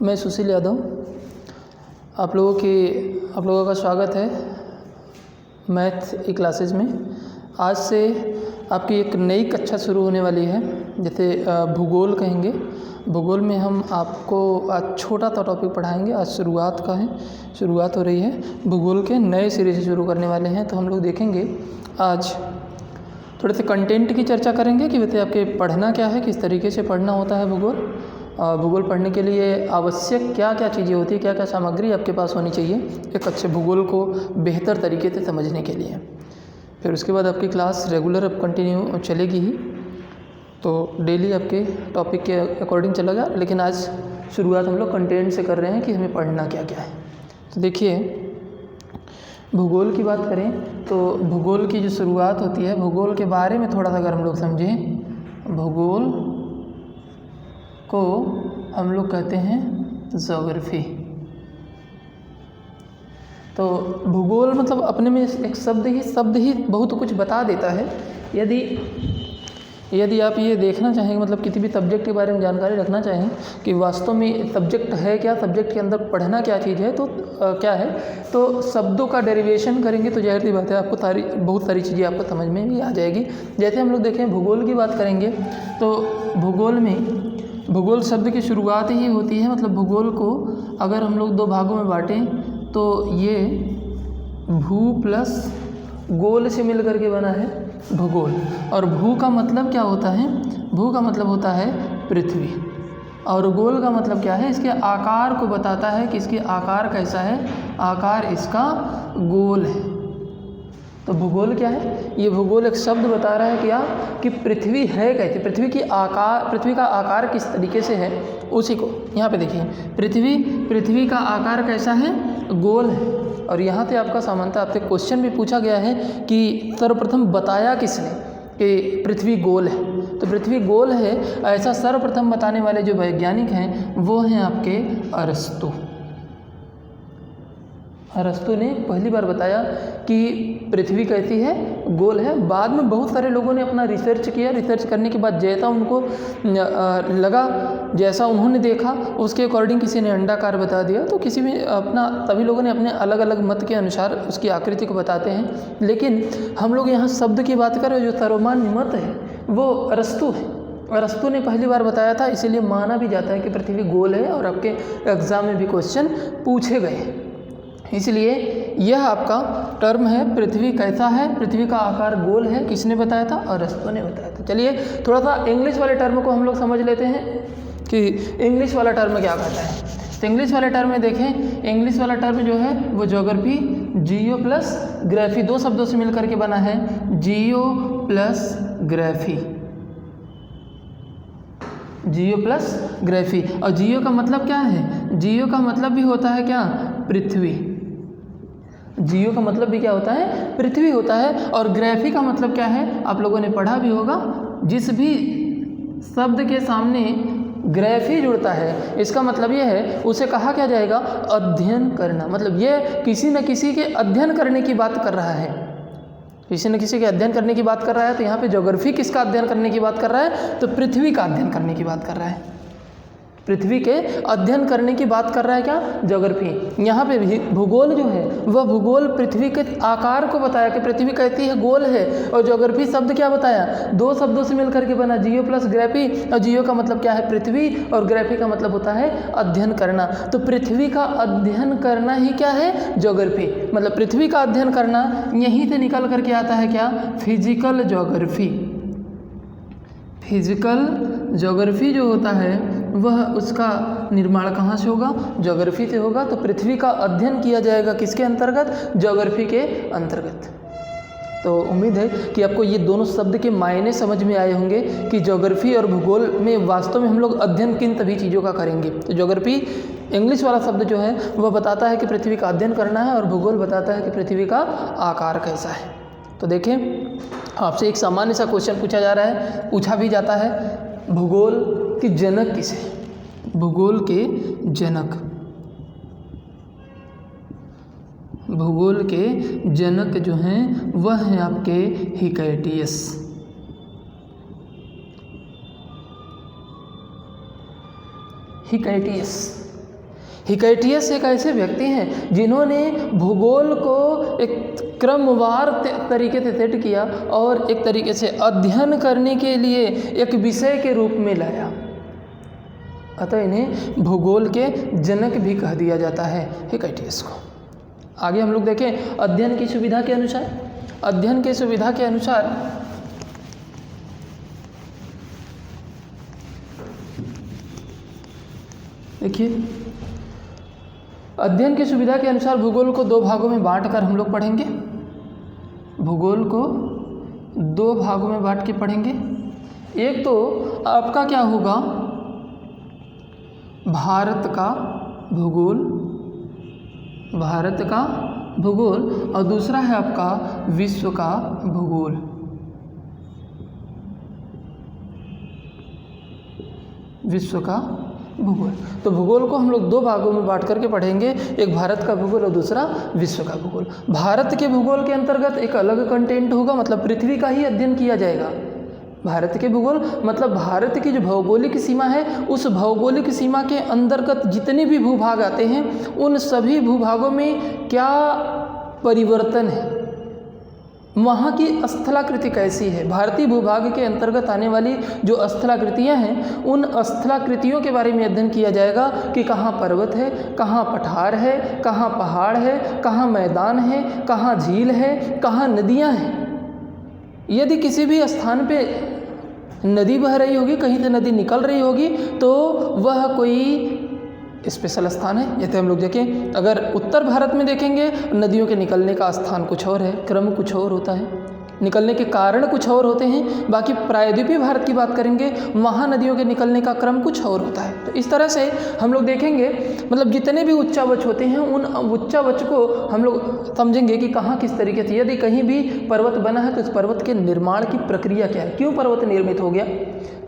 मैं सुशील यादव, आप लोगों का स्वागत है मैथ की क्लासेस में। आज से आपकी एक नई कक्षा शुरू होने वाली है, जैसे भूगोल कहेंगे। भूगोल में हम आपको आज छोटा सा टॉपिक पढ़ाएंगे। आज शुरुआत हो रही है भूगोल के नए सिरे से शुरू करने वाले हैं। तो हम लोग देखेंगे आज थोड़े से कंटेंट की चर्चा करेंगे कि वैसे आपके पढ़ना क्या है, किस तरीके से पढ़ना होता है भूगोल पढ़ने के लिए आवश्यक क्या क्या चीज़ें होती है, क्या क्या सामग्री आपके पास होनी चाहिए एक अच्छे भूगोल को बेहतर तरीके से समझने के लिए। फिर उसके बाद आपकी क्लास रेगुलर अब कंटिन्यू चलेगी ही, तो डेली आपके टॉपिक के अकॉर्डिंग चलेगा। लेकिन आज शुरुआत हम लोग कंटेंट से कर रहे हैं कि हमें पढ़ना क्या क्या है। तो देखिए, भूगोल की बात करें तो भूगोल की जो शुरुआत होती है, भूगोल के बारे में थोड़ा सा अगर हम लोग समझें, भूगोल को हम लोग कहते हैं ज्योग्राफी। तो भूगोल मतलब अपने में एक शब्द ही बहुत कुछ बता देता है। यदि आप ये देखना चाहेंगे, मतलब किसी भी सब्जेक्ट के बारे में जानकारी रखना चाहें कि वास्तव में सब्जेक्ट है क्या, सब्जेक्ट के अंदर पढ़ना क्या चीज़ है, तो क्या है, तो शब्दों का डेरिवेशन करेंगे तो जाहिर सी बात है आपको बहुत सारी चीज़ें आपको समझ में भी आ जाएगी। जैसे हम लोग देखें भूगोल की बात करेंगे तो भूगोल शब्द की शुरुआत ही होती है, मतलब भूगोल को अगर हम लोग दो भागों में बांटें तो ये भू प्लस गोल से मिल करके बना है भूगोल। और भू का मतलब क्या होता है? भू का मतलब होता है पृथ्वी, और गोल का मतलब क्या है? इसके आकार को बताता है कि इसके आकार कैसा है, आकार इसका गोल है। तो भूगोल क्या है? ये भूगोल एक शब्द बता रहा है क्या कि पृथ्वी है कैसे, पृथ्वी का आकार किस तरीके से है, उसी को यहाँ पे देखिए। पृथ्वी का आकार कैसा है? गोल है। और यहाँ पे आपका सामान्यतः आपसे क्वेश्चन भी पूछा गया है कि सर्वप्रथम बताया किसने कि पृथ्वी गोल है। तो पृथ्वी गोल है ऐसा सर्वप्रथम बताने वाले जो वैज्ञानिक हैं वो हैं आपके अरस्तु ने पहली बार बताया कि पृथ्वी कैसी है, गोल है। बाद में बहुत सारे लोगों ने अपना रिसर्च किया, रिसर्च करने के बाद जैसा उनको लगा, जैसा उन्होंने देखा उसके अकॉर्डिंग किसी ने अंडाकार बता दिया, तो सभी लोगों ने अपने अलग अलग मत के अनुसार उसकी आकृति को बताते हैं। लेकिन हम लोग यहाँ शब्द की बात करें, जो सर्वमान्य मत है वो अरस्तु है। अरस्तु ने पहली बार बताया था, इसीलिए माना भी जाता है कि पृथ्वी गोल है, और आपके एग्जाम में भी क्वेश्चन पूछे गए। इसलिए यह आपका टर्म है, पृथ्वी कैसा है, पृथ्वी का आकार गोल है, किसने बताया था? अरस्तु ने बताया था। चलिए थोड़ा सा इंग्लिश वाले टर्म को हम लोग समझ लेते हैं कि इंग्लिश वाला टर्म क्या कहता है। तो इंग्लिश वाले टर्म में देखें, इंग्लिश वाला टर्म जो है वो ज्योग्राफी, जियो प्लस ग्राफी, दो शब्दों से मिलकर के बना है, जियो प्लस ग्राफी। जियो प्लस ग्राफी। और जियो का मतलब क्या है? जियो का मतलब भी होता है क्या? पृथ्वी। जियो का मतलब भी क्या होता है? पृथ्वी होता है। और ग्राफी का मतलब क्या है? आप लोगों ने पढ़ा भी होगा, जिस भी शब्द के सामने ग्राफी जुड़ता है इसका मतलब ये है, उसे कहा क्या जाएगा? अध्ययन करना। मतलब ये किसी न किसी के अध्ययन करने की बात कर रहा है, किसी न किसी के अध्ययन करने की बात कर रहा है। तो यहाँ पे ज्योग्राफी किसका अध्ययन करने की बात कर रहा है? तो पृथ्वी का अध्ययन करने की बात कर रहा है। पृथ्वी के अध्ययन करने की बात कर रहा है क्या? ज्योग्राफी। यहाँ पे भी भूगोल जो है वह भूगोल पृथ्वी के आकार को बताया कि पृथ्वी कैसी है, गोल है। और ज्योग्राफी शब्द क्या बताया? दो शब्दों से मिलकर के बना, जियो प्लस ग्राफी। और जियो का मतलब क्या है? पृथ्वी, और ग्राफी का मतलब होता है अध्ययन करना। तो पृथ्वी का अध्ययन करना ही क्या है? ज्योग्राफी। मतलब पृथ्वी का अध्ययन करना, यहीं से निकल करके आता है क्या? Physical geography. फिजिकल ज्योग्राफी जो होता है वह, उसका निर्माण कहाँ से होगा? ज्योग्राफी से होगा। तो पृथ्वी का अध्ययन किया जाएगा किसके अंतर्गत? ज्योग्राफी के अंतर्गत। तो उम्मीद है कि आपको ये दोनों शब्द के मायने समझ में आए होंगे कि ज्योग्राफी और भूगोल में वास्तव में हम लोग अध्ययन किन सभी चीज़ों का करेंगे। तो ज्योग्राफी इंग्लिश वाला शब्द जो है वह बताता है कि पृथ्वी का अध्ययन करना है, और भूगोल बताता है कि पृथ्वी का आकार कैसा है। तो देखें, आपसे एक सामान्य सा क्वेश्चन पूछा जा रहा है, पूछा भी जाता है, भूगोल के जनक किसे? भूगोल के जनक, भूगोल के जनक जो हैं वह हैं आपके हिकैटियस। हिकैटियस हिकैटियस एक ऐसे व्यक्ति हैं जिन्होंने भूगोल को एक क्रमवार तरीके से सेट किया और एक तरीके से अध्ययन करने के लिए एक विषय के रूप में लाया। अतः इन्हें भूगोल के जनक भी कह दिया जाता है, हिकैटियस को। आगे हम लोग देखें अध्ययन की सुविधा के अनुसार। अध्ययन की सुविधा के अनुसार देखिए, अध्ययन की सुविधा के अनुसार भूगोल को 2 भागों में बांटकर हम लोग पढ़ेंगे। भूगोल को 2 भागों में बांट के पढ़ेंगे। एक तो आपका क्या होगा, भारत का भूगोल, भारत का भूगोल, और दूसरा है आपका विश्व का भूगोल। विश्व का भूगोल। तो भूगोल को हम लोग 2 भागों में बांट करके पढ़ेंगे, एक भारत का भूगोल और दूसरा विश्व का भूगोल। भारत के भूगोल के अंतर्गत एक अलग कंटेंट होगा, मतलब पृथ्वी का ही अध्ययन किया जाएगा। भारत के भूगोल मतलब भारत की जो भौगोलिक सीमा है, उस भौगोलिक सीमा के अंतर्गत जितने भी भूभाग आते हैं उन सभी भूभागों में क्या परिवर्तन है, वहाँ की स्थलाकृति कैसी है। भारतीय भूभाग के अंतर्गत आने वाली जो स्थलाकृतियाँ हैं, उन स्थलाकृतियों के बारे में अध्ययन किया जाएगा कि कहाँ पर्वत है, कहाँ पठार है, कहाँ पहाड़ है, कहाँ मैदान है, कहाँ झील है, कहाँ नदियाँ हैं। यदि किसी भी स्थान पे नदी बह रही होगी, कहीं से नदी निकल रही होगी, तो वह कोई स्पेशल स्थान है। जैसे हम लोग देखें, अगर उत्तर भारत में देखेंगे, नदियों के निकलने का स्थान कुछ और है, क्रम कुछ और होता है, निकलने के कारण कुछ और होते हैं। बाकी प्रायद्वीपीय भारत की बात करेंगे, वहाँ नदियों के निकलने का क्रम कुछ और होता है। तो इस तरह से हम लोग देखेंगे, मतलब जितने भी उच्चावच होते हैं उन उच्चावच को हम लोग समझेंगे कि कहाँ किस तरीके से, यदि कहीं भी पर्वत बना है तो उस पर्वत के निर्माण की प्रक्रिया क्या है, क्यों पर्वत निर्मित हो गया।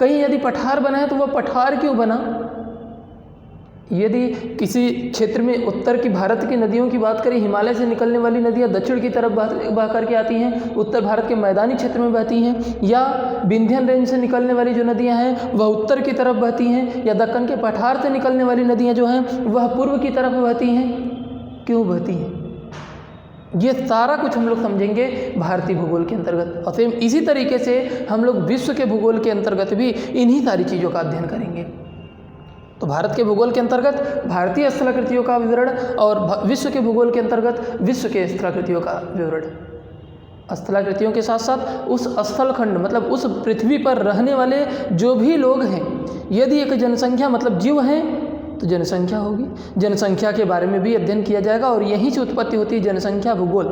कहीं यदि पठार बना है तो वह पठार क्यों बना। यदि किसी क्षेत्र में उत्तर की भारत की नदियों की बात करें, हिमालय से निकलने वाली नदियाँ दक्षिण की तरफ बह करके आती हैं, उत्तर भारत के मैदानी क्षेत्र में बहती हैं, या विंध्यन रेंज से निकलने वाली जो नदियाँ हैं वह उत्तर की तरफ बहती हैं, या दक्कन के पठार से निकलने वाली नदियाँ जो हैं वह पूर्व की तरफ बहती हैं, क्यों बहती हैं। ये सारा कुछ हम लोग समझेंगे भारतीय भूगोल के अंतर्गत। और सेम इसी तरीके से हम लोग विश्व के भूगोल के अंतर्गत भी इन्हीं सारी चीज़ों का अध्ययन करेंगे। तो भारत के भूगोल के अंतर्गत भारतीय स्थलाकृतियों का विवरण और विश्व के भूगोल के अंतर्गत विश्व के स्थलाकृतियों का विवरण। स्थलाकृतियों के साथ साथ उस स्थलखंड मतलब उस पृथ्वी पर रहने वाले जो भी लोग हैं, यदि एक जनसंख्या मतलब जीव हैं तो जनसंख्या होगी, जनसंख्या के बारे में भी अध्ययन किया जाएगा। और यहीं से उत्पत्ति होती है जनसंख्या भूगोल।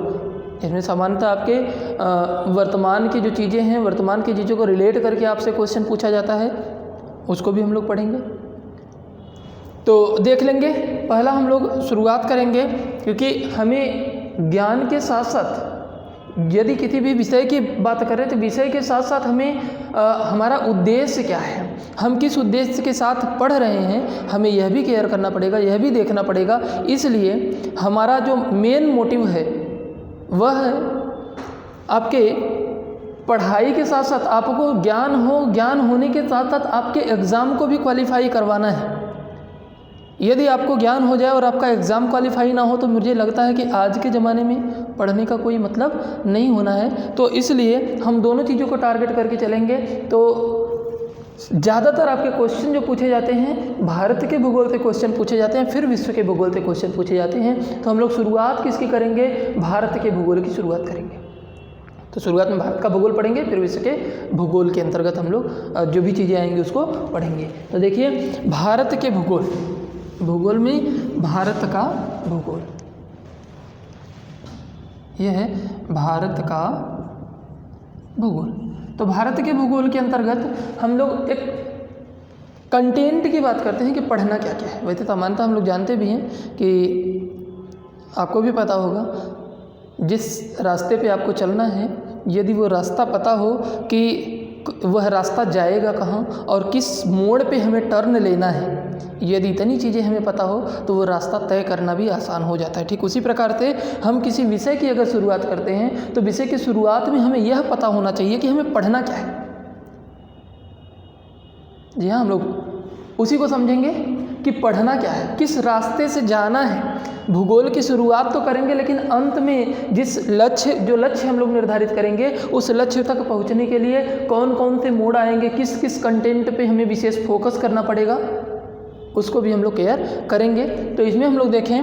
इसमें सामान्यतः आपके वर्तमान की जो चीज़ें हैं, वर्तमान की चीज़ों को रिलेट करके आपसे क्वेश्चन पूछा जाता है, उसको भी हम लोग पढ़ेंगे। तो देख लेंगे, पहला हम लोग शुरुआत करेंगे, क्योंकि हमें ज्ञान के साथ साथ यदि किसी भी विषय की बात करें तो विषय के साथ साथ हमें हमारा उद्देश्य क्या है, हम किस उद्देश्य के साथ पढ़ रहे हैं, हमें यह भी केयर करना पड़ेगा, यह भी देखना पड़ेगा। इसलिए हमारा जो मेन मोटिव है वह है आपके पढ़ाई के साथ साथ आपको ज्ञान हो, ज्ञान होने के साथ साथ आपके एग्ज़ाम को भी क्वालिफाई करवाना है। यदि आपको ज्ञान हो जाए और आपका एग्ज़ाम क्वालिफाई ना हो तो मुझे लगता है कि आज के ज़माने में पढ़ने का कोई मतलब नहीं होना है। तो इसलिए हम दोनों चीज़ों को टारगेट करके चलेंगे। तो ज़्यादातर आपके क्वेश्चन जो पूछे जाते हैं, भारत के भूगोल से क्वेश्चन पूछे जाते हैं, फिर विश्व के भूगोल से क्वेश्चन पूछे जाते हैं। तो हम लोग शुरुआत किसकी करेंगे, भारत के भूगोल की शुरुआत करेंगे। तो शुरुआत में भारत का भूगोल पढ़ेंगे, फिर विश्व के भूगोल के अंतर्गत हम लोग जो भी चीज़ें आएंगी उसको पढ़ेंगे। तो देखिए, भारत के भूगोल, भूगोल में भारत का भूगोल, यह है भारत का भूगोल। तो भारत के भूगोल के अंतर्गत हम लोग एक कंटेंट की बात करते हैं कि पढ़ना क्या क्या है। वैसे सामान्यतः हम लोग जानते भी हैं कि आपको भी पता होगा, जिस रास्ते पे आपको चलना है, यदि वो रास्ता पता हो कि वह रास्ता जाएगा कहाँ और किस मोड़ पे हमें टर्न लेना है, यदि इतनी चीज़ें हमें पता हो तो वो रास्ता तय करना भी आसान हो जाता है। ठीक उसी प्रकार से हम किसी विषय की अगर शुरुआत करते हैं तो विषय की शुरुआत में हमें यह पता होना चाहिए कि हमें पढ़ना क्या है। जी हाँ, हम लोग उसी को समझेंगे कि पढ़ना क्या है, किस रास्ते से जाना है। भूगोल की शुरुआत तो करेंगे, लेकिन अंत में जो लक्ष्य हम लोग निर्धारित करेंगे, उस लक्ष्य तक पहुंचने के लिए कौन कौन से मोड आएंगे, किस किस कंटेंट पे हमें विशेष फोकस करना पड़ेगा, उसको भी हम लोग क्लियर करेंगे। तो इसमें हम लोग देखें,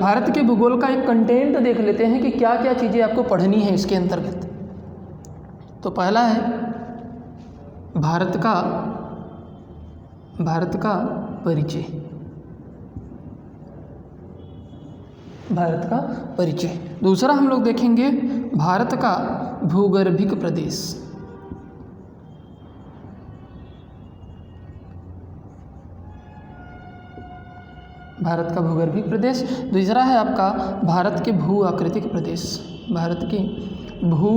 भारत के भूगोल का एक कंटेंट देख लेते हैं कि क्या क्या चीज़ें आपको पढ़नी है इसके अंतर्गत। तो पहला है भारत का परिचय। भारत का परिचय। दूसरा हम लोग देखेंगे भारत का भूगर्भिक प्रदेश। भारत का भूगर्भिक प्रदेश। दूसरा है आपका भारत के भू आकृतिक प्रदेश। भारत के भू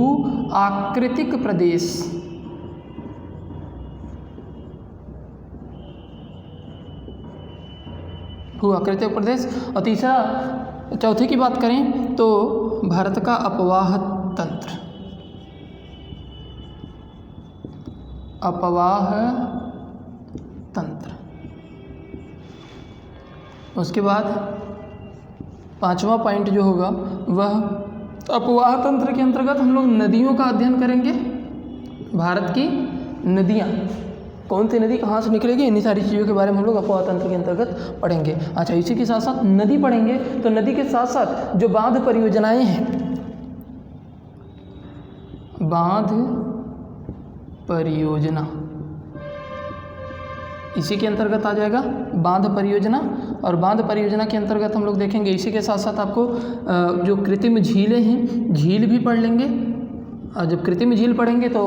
आकृतिक प्रदेश। भू आकृतिक प्रदेश। और तीसरा, चौथे की बात करें तो भारत का अपवाह तंत्र। अपवाह तंत्र। उसके बाद पांचवा पॉइंट जो होगा वह अपवाह तंत्र के अंतर्गत हम लोग नदियों का अध्ययन करेंगे। भारत की नदियाँ, कौन सी नदी कहाँ से निकलेगी, इन्हीं सारी चीज़ों के बारे में हम लोग अपवाह तंत्र के अंतर्गत पढ़ेंगे। अच्छा, इसी के साथ साथ नदी पढ़ेंगे, तो नदी के साथ साथ जो बांध परियोजनाएं हैं, बांध परियोजना इसी के अंतर्गत आ जाएगा, बांध परियोजना। और बांध परियोजना के अंतर्गत हम लोग देखेंगे, इसी के साथ साथ आपको जो कृत्रिम झीलें हैं, झील भी पढ़ लेंगे। और जब कृत्रिम झील पढ़ेंगे तो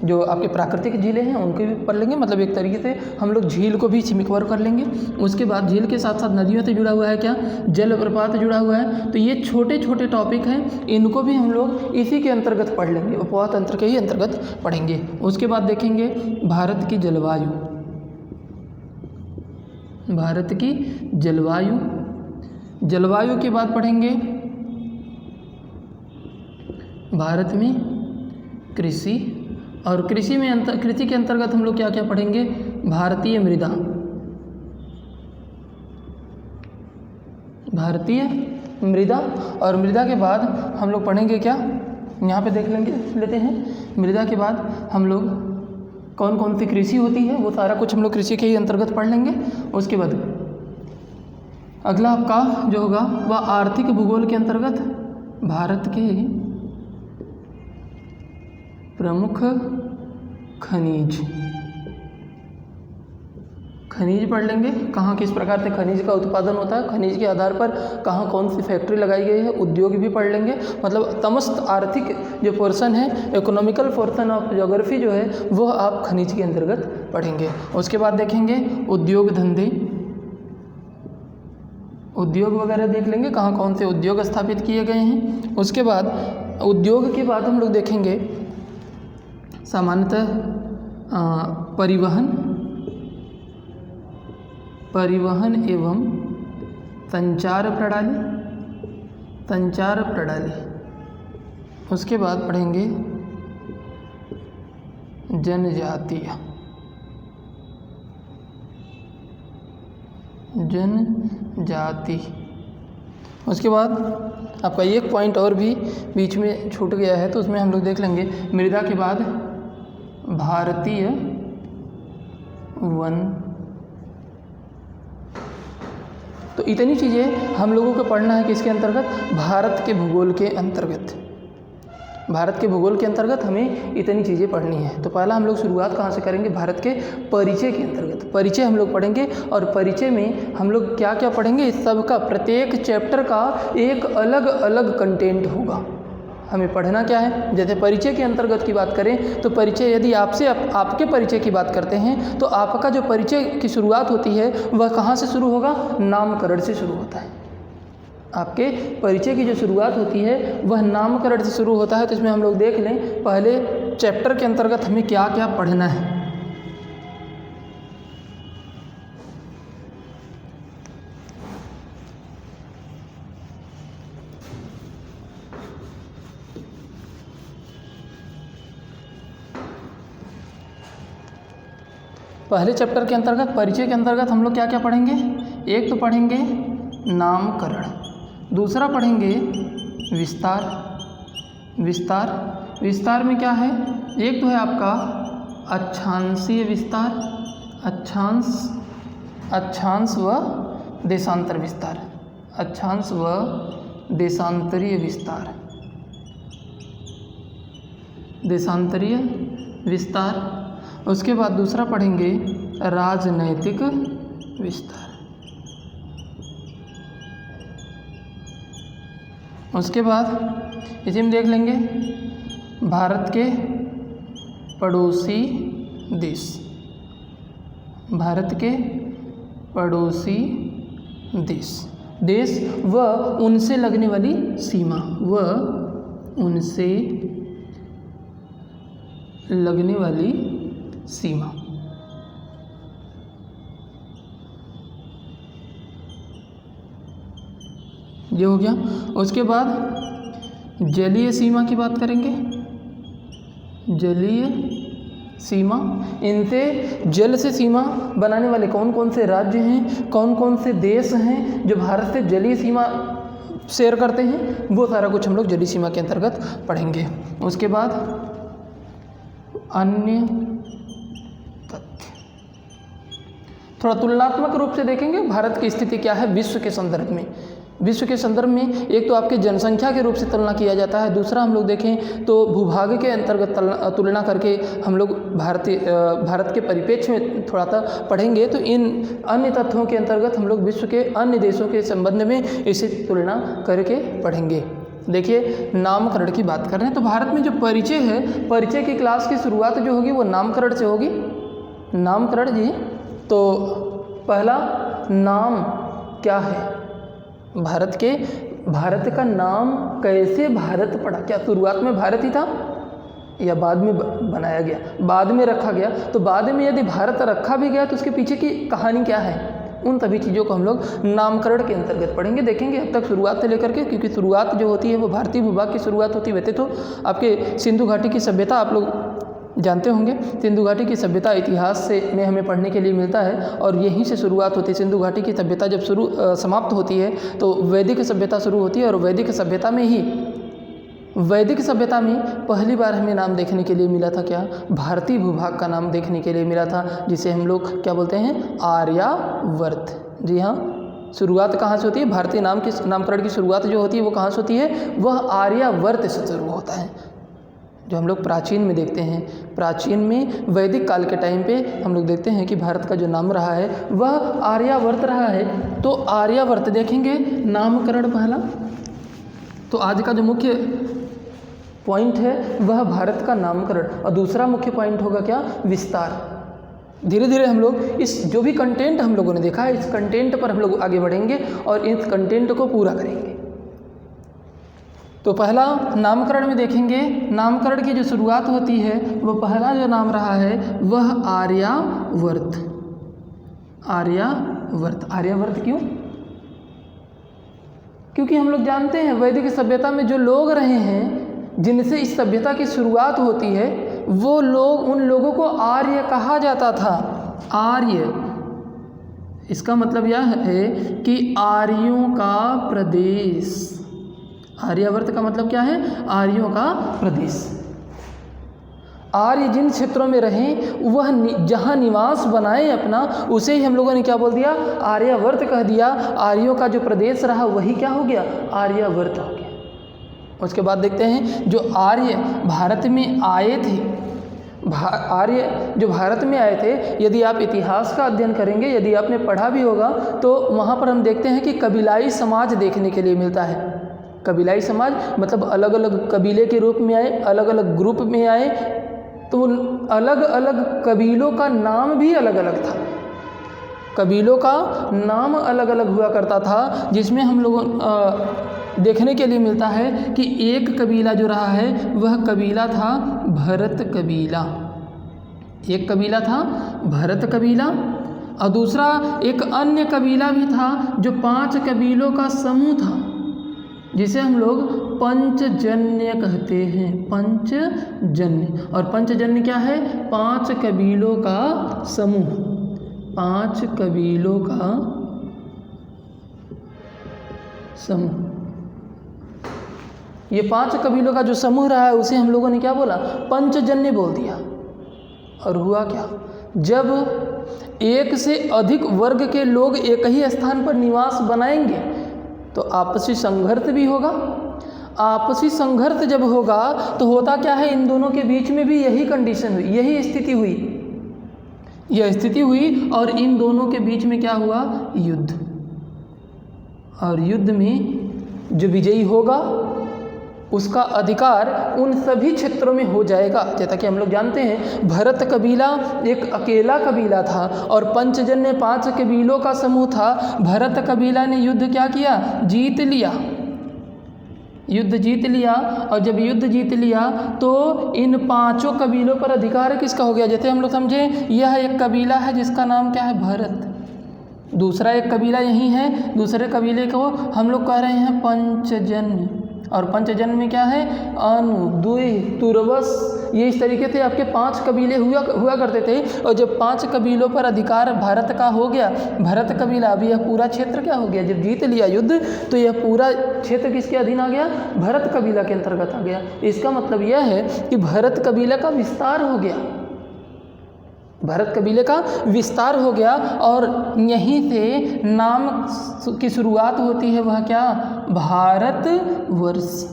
जो आपके प्राकृतिक झीलें हैं उनको भी पढ़ लेंगे, मतलब एक तरीके से हम लोग झील को भी कवर कर लेंगे। उसके बाद झील के साथ साथ नदियों से जुड़ा हुआ है क्या, जलप्रपात जुड़ा हुआ है। तो ये छोटे छोटे टॉपिक हैं, इनको भी हम लोग इसी के अंतर्गत पढ़ लेंगे, अपवाह तंत्र के ही अंतर्गत पढ़ेंगे। उसके बाद देखेंगे भारत की जलवायु। भारत की जलवायु। जलवायु के बाद पढ़ेंगे भारत में कृषि। और कृषि के अंतर्गत हम लोग क्या क्या पढ़ेंगे, भारतीय मृदा। भारतीय मृदा। और मृदा के बाद हम लोग पढ़ेंगे क्या, यहाँ पे देख लेते हैं। मृदा के बाद हम लोग कौन कौन सी कृषि होती है, वो सारा कुछ हम लोग कृषि के ही अंतर्गत पढ़ लेंगे। उसके बाद अगला आपका जो होगा वह आर्थिक भूगोल के अंतर्गत भारत के प्रमुख खनिज पढ़ लेंगे। कहाँ किस प्रकार से खनिज का उत्पादन होता है, खनिज के आधार पर कहाँ कौन सी फैक्ट्री लगाई गई है, उद्योग भी पढ़ लेंगे। मतलब समस्त आर्थिक जो पोर्शन है, इकोनॉमिकल पोर्शन ऑफ ज्योग्राफी जो है, वो आप खनिज के अंतर्गत पढ़ेंगे। उसके बाद देखेंगे उद्योग धंधे, उद्योग वगैरह देख लेंगे, कहाँ कौन से उद्योग स्थापित किए गए हैं। उसके बाद उद्योग के बाद हम लोग देखेंगे सामान्यतः परिवहन एवं संचार प्रणाली। उसके बाद पढ़ेंगे जनजाति। उसके बाद आपका एक पॉइंट और भी बीच में छूट गया है, तो उसमें हम लोग देख लेंगे मृदा के बाद भारतीय वन। तो इतनी चीज़ें हम लोगों को पढ़ना है किसके अंतर्गत, भारत के भूगोल के अंतर्गत। भारत के भूगोल के अंतर्गत हमें इतनी चीज़ें पढ़नी है। तो पहला हम लोग शुरुआत कहाँ से करेंगे, भारत के परिचय के अंतर्गत। परिचय हम लोग पढ़ेंगे, और परिचय में हम लोग क्या क्या पढ़ेंगे, इस सब का प्रत्येक चैप्टर का एक अलग अलग कंटेंट होगा। हमें पढ़ना क्या है, जैसे परिचय के अंतर्गत की बात करें तो परिचय, यदि आपके परिचय की बात करते हैं तो आपका जो परिचय की शुरुआत होती है वह कहाँ से शुरू होगा, नामकरण से शुरू होता है। आपके परिचय की जो शुरुआत होती है वह नामकरण से शुरू होता है। तो इसमें हम लोग देख लें पहले चैप्टर के अंतर्गत हमें क्या क्या पढ़ना है। पहले चैप्टर के अंतर्गत परिचय के अंतर्गत हम लोग क्या क्या पढ़ेंगे? एक तो पढ़ेंगे नामकरण, दूसरा पढ़ेंगे विस्तार। विस्तार में क्या है? एक तो है आपका अक्षांशीय विस्तार, अक्षांश व देशांतर विस्तार, अक्षांश व देशांतरीय विस्तार, देशांतरीय विस्तार। उसके बाद दूसरा पढ़ेंगे राजनैतिक विस्तार। उसके बाद इसी में देख लेंगे भारत के पड़ोसी देश, भारत के पड़ोसी देश व उनसे लगने वाली सीमा, व उनसे लगने वाली सीमा। ये हो गया। उसके बाद जलीय सीमा की बात करेंगे। जलीय सीमा, इनसे जल से सीमा बनाने वाले कौन कौन से राज्य हैं, कौन कौन से देश हैं जो भारत से जलीय सीमा शेयर करते हैं, वो सारा कुछ हम लोग जलीय सीमा के अंतर्गत पढ़ेंगे। उसके बाद अन्य तथ्य, थोड़ा तुलनात्मक रूप से देखेंगे भारत की स्थिति क्या है विश्व के संदर्भ में। विश्व के संदर्भ में एक तो आपके जनसंख्या के रूप से तुलना किया जाता है, दूसरा हम लोग देखें तो भूभाग के अंतर्गत तुलना करके हम लोग भारत के परिप्रेक्ष्य में थोड़ा सा पढ़ेंगे। तो इन अन्य तथ्यों के अंतर्गत हम लोग विश्व के अन्य देशों के संबंध में इसे तुलना करके पढ़ेंगे। देखिए नामकरण की बात कर रहे हैं तो भारत में जो परिचय है, परिचय की क्लास की शुरुआत जो होगी वो नामकरण से होगी। नामकरण जी, तो पहला नाम क्या है भारत के, भारत का नाम कैसे भारत पड़ा, क्या शुरुआत में भारत ही था या बाद में बनाया गया, बाद में रखा गया? तो बाद में यदि भारत रखा भी गया तो उसके पीछे की कहानी क्या है, उन सभी चीज़ों को हम लोग नामकरण के अंतर्गत पढ़ेंगे, देखेंगे अब तक शुरुआत से लेकर के, क्योंकि शुरुआत जो होती है वो भारतीय भूभाग की शुरुआत होती है। वैसे तो आपके सिंधु घाटी की सभ्यता आप लोग जानते होंगे, सिंधु घाटी की सभ्यता इतिहास से में हमें पढ़ने के लिए मिलता है और यहीं से शुरुआत होती है। सिंधु घाटी की सभ्यता जब समाप्त होती है तो वैदिक सभ्यता शुरू होती है और वैदिक सभ्यता में पहली बार हमें नाम देखने के लिए मिला था क्या, भारतीय भूभाग का नाम देखने के लिए मिला था, जिसे हम लोग क्या बोलते हैं, आर्यावर्त। जी हाँ, शुरुआत कहाँ से होती है, भारतीय नामकरण की शुरुआत जो होती है वो कहाँ से होती है, वह आर्यावर्त से शुरू होता है। जो हम लोग प्राचीन में देखते हैं, प्राचीन में वैदिक काल के टाइम पे हम लोग देखते हैं कि भारत का जो नाम रहा है वह आर्यावर्त रहा है। तो आर्यावर्त देखेंगे नामकरण पहला। तो आज का जो मुख्य पॉइंट है वह भारत का नामकरण, और दूसरा मुख्य पॉइंट होगा क्या, विस्तार। धीरे धीरे हम लोग इस जो भी कंटेंट हम लोगों ने देखा है, इस कंटेंट पर हम लोग आगे बढ़ेंगे और इस कंटेंट को पूरा करेंगे। तो पहला नामकरण में देखेंगे, नामकरण की जो शुरुआत होती है वह पहला जो नाम रहा है वह आर्यावर्त। आर्यावर्त, आर्यावर्त क्यों? क्योंकि हम लोग जानते हैं वैदिक सभ्यता में जो लोग रहे हैं, जिनसे इस सभ्यता की शुरुआत होती है, वो लोग, उन लोगों को आर्य कहा जाता था। आर्य, इसका मतलब यह है कि आर्यों का प्रदेश। आर्यावर्त का मतलब क्या है, आर्यों का प्रदेश। आर्य जिन क्षेत्रों में रहें, वह जहाँ निवास बनाए अपना, उसे ही हम लोगों ने क्या बोल दिया, आर्यावर्त कह दिया। आर्यों का जो प्रदेश रहा वही क्या हो गया, आर्यावर्त हो गया। उसके बाद देखते हैं जो आर्य भारत में आए थे, आर्य जो भारत में आए थे, यदि आप इतिहास का अध्ययन करेंगे, यदि आपने पढ़ा भी होगा, तो वहाँ पर हम देखते हैं कि कबीलाई समाज देखने के लिए मिलता है। कबीलाई समाज मतलब अलग अलग कबीले के रूप में आए, अलग अलग ग्रुप में आए, तो अलग अलग कबीलों का नाम भी अलग अलग था। कबीलों का नाम अलग अलग हुआ करता था, जिसमें हम लोगों देखने के लिए मिलता है कि एक कबीला जो रहा है वह कबीला था भरत कबीला। एक कबीला था भरत कबीला, और दूसरा एक अन्य कबीला भी था जो 5 कबीलों का समूह था, जिसे हम लोग पंचजन्य कहते हैं, पंचजन्य। और पंचजन्य क्या है? 5 कबीलों का समूह, 5 कबीलों का समूह। ये 5 कबीलों का जो समूह रहा है उसे हम लोगों ने क्या बोला? पंचजन्य बोल दिया। और हुआ क्या? जब एक से अधिक वर्ग के लोग एक ही स्थान पर निवास बनाएंगे तो आपसी संघर्ष भी होगा। आपसी संघर्ष जब होगा तो होता क्या है, इन दोनों के बीच में भी यही कंडीशन हुई, यही स्थिति हुई, यह स्थिति हुई। और इन दोनों के बीच में क्या हुआ? युद्ध। और युद्ध में जो विजयी होगा उसका अधिकार उन सभी क्षेत्रों में हो जाएगा। जैसा कि हम लोग जानते हैं भरत कबीला एक अकेला कबीला था और पंचजन्य 5 कबीलों का समूह था। भरत कबीला ने युद्ध क्या किया? जीत लिया, युद्ध जीत लिया। और जब युद्ध जीत लिया तो इन 5 कबीलों पर अधिकार किसका हो गया? जैसे हम लोग समझे यह एक कबीला है जिसका नाम क्या है? भरत। दूसरा एक कबीला यही है, दूसरे कबीले को हम लोग कह रहे हैं पंचजन्य। और पंचजन्य में क्या है? अनु, दुई, तुर्वस, ये इस तरीके से आपके 5 कबीले हुआ करते थे। और जब 5 कबीलों पर अधिकार भारत का हो गया, भरत कबीला, अभी यह पूरा क्षेत्र क्या हो गया? जब जीत लिया युद्ध तो यह पूरा क्षेत्र किसके अधीन आ गया? भरत कबीला के अंतर्गत आ गया। इसका मतलब यह है कि भरत कबीला का विस्तार हो गया, भरत कबीले का विस्तार हो गया। और यहीं से नाम की शुरुआत होती है, वह क्या? भारतवर्ष,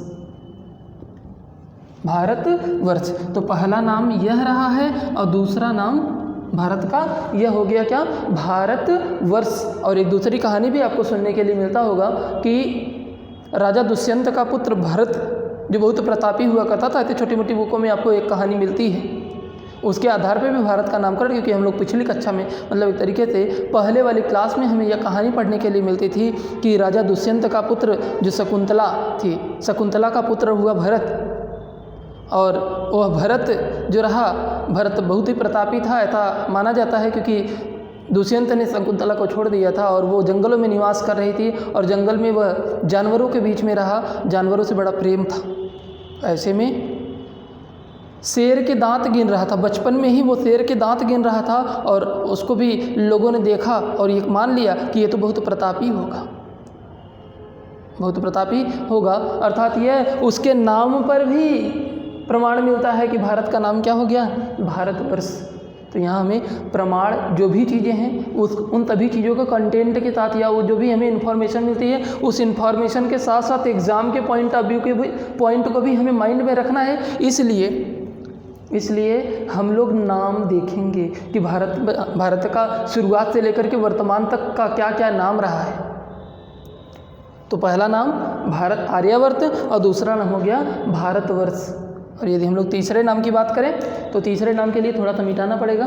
भारतवर्ष। तो पहला नाम यह रहा है और दूसरा नाम भारत का यह हो गया क्या? भारतवर्ष। और एक दूसरी कहानी भी आपको सुनने के लिए मिलता होगा कि राजा दुष्यंत का पुत्र भरत जो बहुत प्रतापी हुआ करता था, ऐसे छोटी मोटी बुकों में आपको एक कहानी मिलती है, उसके आधार पे भी भारत का नामकरण। क्योंकि हम लोग पिछली कक्षा में मतलब एक तरीके से पहले वाली क्लास में हमें यह कहानी पढ़ने के लिए मिलती थी कि राजा दुष्यंत का पुत्र जो शकुंतला थी, शकुंतला का पुत्र हुआ भरत। और वह भरत जो रहा, भरत बहुत ही प्रतापी था ऐसा माना जाता है, क्योंकि दुष्यंत ने शकुंतला को छोड़ दिया था और वो जंगलों में निवास कर रही थी और जंगल में वह जानवरों के बीच में रहा, जानवरों से बड़ा प्रेम था। ऐसे में शेर के दांत गिन रहा था, बचपन में ही वो शेर के दांत गिन रहा था और उसको भी लोगों ने देखा और ये मान लिया कि ये तो बहुत प्रतापी होगा, बहुत प्रतापी होगा। अर्थात यह उसके नाम पर भी प्रमाण मिलता है कि भारत का नाम क्या हो गया? भारतवर्ष। तो यहाँ हमें प्रमाण जो भी चीज़ें हैं उन तभी चीज़ों के कंटेंट के साथ या वो जो भी हमें इन्फॉर्मेशन मिलती है उस इन्फॉर्मेशन के साथ साथ एग्ज़ाम के पॉइंट ऑफ व्यू के पॉइंट को भी हमें माइंड में रखना है। इसलिए हम लोग नाम देखेंगे कि भारत का शुरुआत से लेकर के वर्तमान तक का क्या क्या नाम रहा है। तो पहला नाम भारत आर्यावर्त और दूसरा नाम हो गया भारतवर्ष। और यदि हम लोग तीसरे नाम की बात करें तो तीसरे नाम के लिए थोड़ा सा मिटाना पड़ेगा।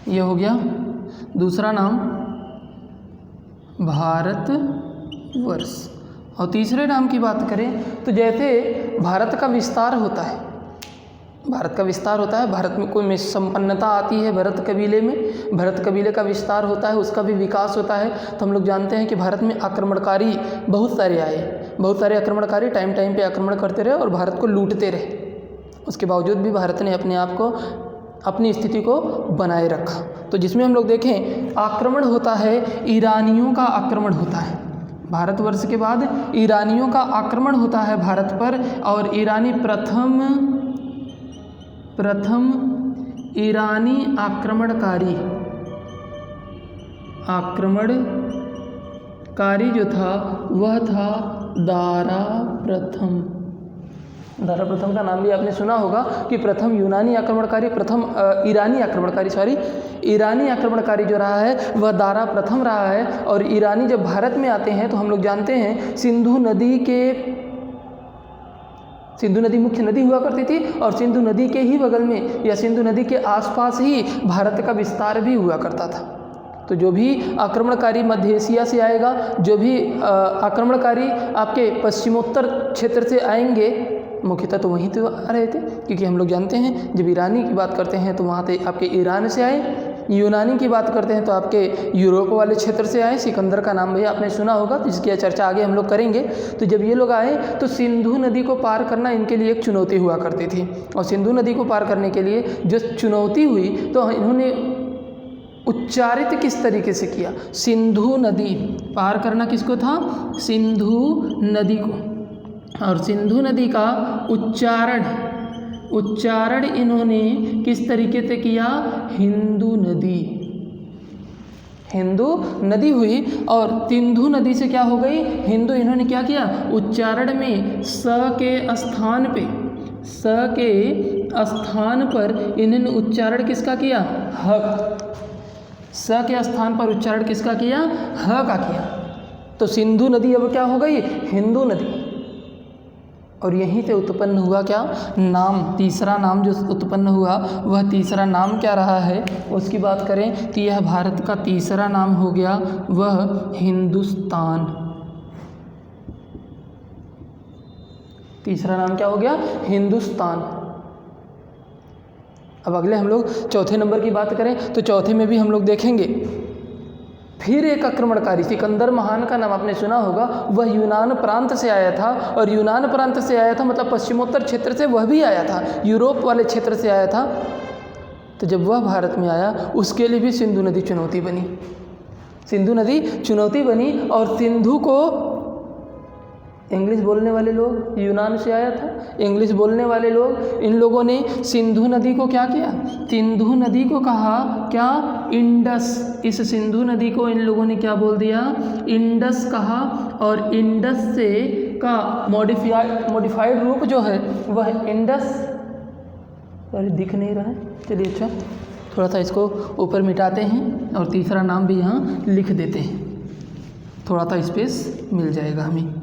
ये हो गया दूसरा नाम भारतवर्ष। और तीसरे नाम की बात करें तो जैसे भारत का विस्तार होता है, भारत का विस्तार होता है, भारत में कोई संपन्नता आती है, भरत कबीले में भरत कबीले का विस्तार होता है, उसका भी विकास होता है। तो हम लोग जानते हैं कि भारत में आक्रमणकारी बहुत सारे आए, बहुत सारे आक्रमणकारी टाइम टाइम पे आक्रमण करते रहे और भारत को लूटते रहे। उसके बावजूद भी भारत ने अपने आप को, अपनी स्थिति को बनाए रखा। तो जिसमें हम लोग देखें आक्रमण होता है, ईरानियों का आक्रमण होता है। भारतवर्ष के बाद ईरानियों का आक्रमण होता है भारत पर और ईरानी प्रथम ईरानी आक्रमणकारी जो था वह था दारा प्रथम। दारा प्रथम का नाम भी आपने सुना होगा कि प्रथम यूनानी आक्रमणकारी, प्रथम ईरानी आक्रमणकारी जो रहा है वह दारा प्रथम रहा है। और ईरानी जब भारत में आते हैं तो हम लोग जानते हैं सिंधु नदी मुख्य नदी हुआ करती थी और सिंधु नदी के ही बगल में या सिंधु नदी के आसपास ही भारत का विस्तार भी हुआ करता था। तो जो भी आक्रमणकारी मध्य एशिया से आएगा, जो भी आक्रमणकारी आपके पश्चिमोत्तर क्षेत्र से आएंगे, मुख्यतः तो वहीं तो आ रहे थे, क्योंकि हम लोग जानते हैं जब ईरानी की बात करते हैं तो वहाँ से आपके ईरान से आए, यूनानी की बात करते हैं तो आपके यूरोप वाले क्षेत्र से आए। सिकंदर का नाम भी आपने सुना होगा, तो इसकी चर्चा आगे हम लोग करेंगे। तो जब ये लोग आए तो सिंधु नदी को पार करना इनके लिए एक चुनौती हुआ करती थी, और सिंधु नदी को पार करने के लिए जो चुनौती हुई तो इन्होंने उच्चारित किस तरीके से किया, सिंधु नदी पार करना किसको था, सिंधु नदी को। और सिंधु नदी का उच्चारण इन्होंने किस तरीके से किया, हिंदू नदी हुई। और सिंधु नदी से क्या हो गई, हिंदू। इन्होंने क्या किया, उच्चारण में स के स्थान पर इन्होंने उच्चारण किसका किया, ह। स के स्थान पर उच्चारण किसका किया, ह का किया। तो सिंधु नदी अब क्या हो गई, हिंदू नदी। और यहीं से उत्पन्न हुआ क्या, नाम, तीसरा नाम जो उत्पन्न हुआ वह तीसरा नाम क्या रहा है उसकी बात करें तो यह भारत का तीसरा नाम हो गया, वह हिंदुस्तान। तीसरा नाम क्या हो गया, हिंदुस्तान। अब अगले हम लोग चौथे नंबर की बात करें तो चौथे में भी हम लोग देखेंगे फिर एक आक्रमणकारी, सिकंदर महान का नाम आपने सुना होगा। वह यूनान प्रांत से आया था, और यूनान प्रांत से आया था मतलब पश्चिमोत्तर क्षेत्र से वह भी आया था, यूरोप वाले क्षेत्र से आया था। तो जब वह भारत में आया उसके लिए भी सिंधु नदी चुनौती बनी। और सिंधु को इंग्लिश बोलने वाले लोग, यूनान से आया था, इंग्लिश बोलने वाले लोग, इन लोगों ने सिंधु नदी को क्या किया, सिंधु नदी को कहा क्या, इंडस। इस सिंधु नदी को इन लोगों ने क्या बोल दिया, इंडस कहा। और इंडस से का मॉडिफाइड रूप जो है वह इंडस, अरे दिख नहीं रहा है, चलिए अच्छा थोड़ा सा इसको ऊपर मिटाते हैं और तीसरा नाम भी यहाँ लिख देते हैं, थोड़ा सा स्पेस मिल जाएगा हमें।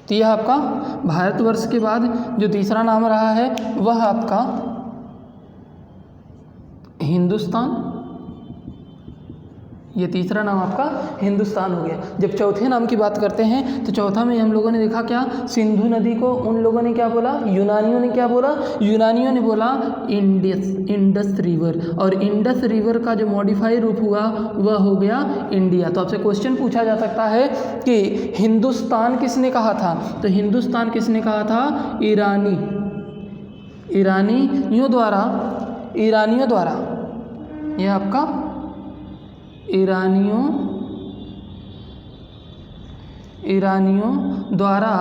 तो यह आपका भारतवर्ष के बाद जो तीसरा नाम रहा है वह आपका हिंदुस्तान। ये तीसरा नाम आपका हिंदुस्तान हो गया। जब चौथे नाम की बात करते हैं तो चौथा में हम लोगों ने देखा क्या, सिंधु नदी को उन लोगों ने क्या बोला, यूनानियों ने क्या बोला, यूनानियों ने बोला इंडस रिवर। और इंडस रिवर का जो मॉडिफाई रूप हुआ वह हो गया इंडिया। तो आपसे क्वेश्चन पूछा जा सकता है कि हिंदुस्तान किसने कहा था, तो हिंदुस्तान किसने कहा था, ईरानियों द्वारा। यह आपका ईरानियों द्वारा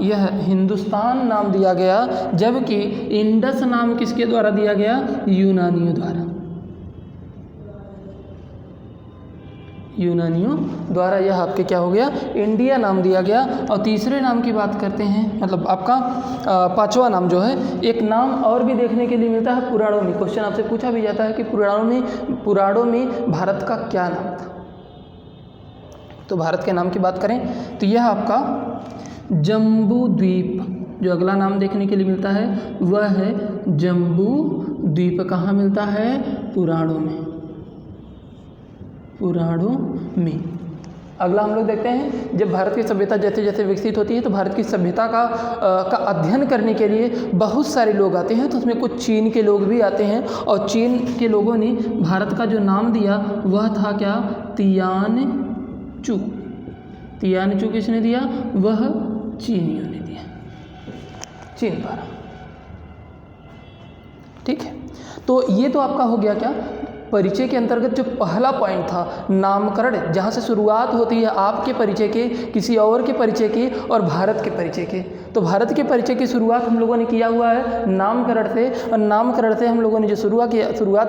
यह हिंदुस्तान नाम दिया गया, जबकि इंडस नाम किसके द्वारा दिया गया, यूनानियों द्वारा यह आपके क्या हो गया, इंडिया नाम दिया गया। और तीसरे नाम की बात करते हैं, मतलब आपका पांचवा नाम जो है, एक नाम और भी देखने के लिए मिलता है पुराणों में। क्वेश्चन आपसे पूछा भी जाता है कि पुराणों में भारत का क्या नाम था। तो भारत के नाम की बात करें तो यह आपका जम्बू द्वीप, जो अगला नाम देखने के लिए मिलता है वह है जम्बू द्वीप। कहाँ मिलता है, पुराणों में। अगला हम लोग देखते हैं, जब भारत की सभ्यता जैसे जैसे विकसित होती है तो भारत की सभ्यता का अध्ययन करने के लिए बहुत सारे लोग आते हैं। तो उसमें कुछ चीन के लोग भी आते हैं, और चीन के लोगों ने भारत का जो नाम दिया वह था क्या, तियानचू किसने दिया, वह चीनियों ने दिया, चीन द्वारा। ठीक है, तो ये तो आपका हो गया क्या, परिचय के अंतर्गत जो पहला पॉइंट था नामकरण, जहाँ से शुरुआत होती है आपके परिचय के, किसी और के परिचय के और भारत के परिचय के। तो भारत के परिचय की शुरुआत हम लोगों ने किया हुआ है नामकरण से, और नामकरण से हम लोगों ने जो शुरुआत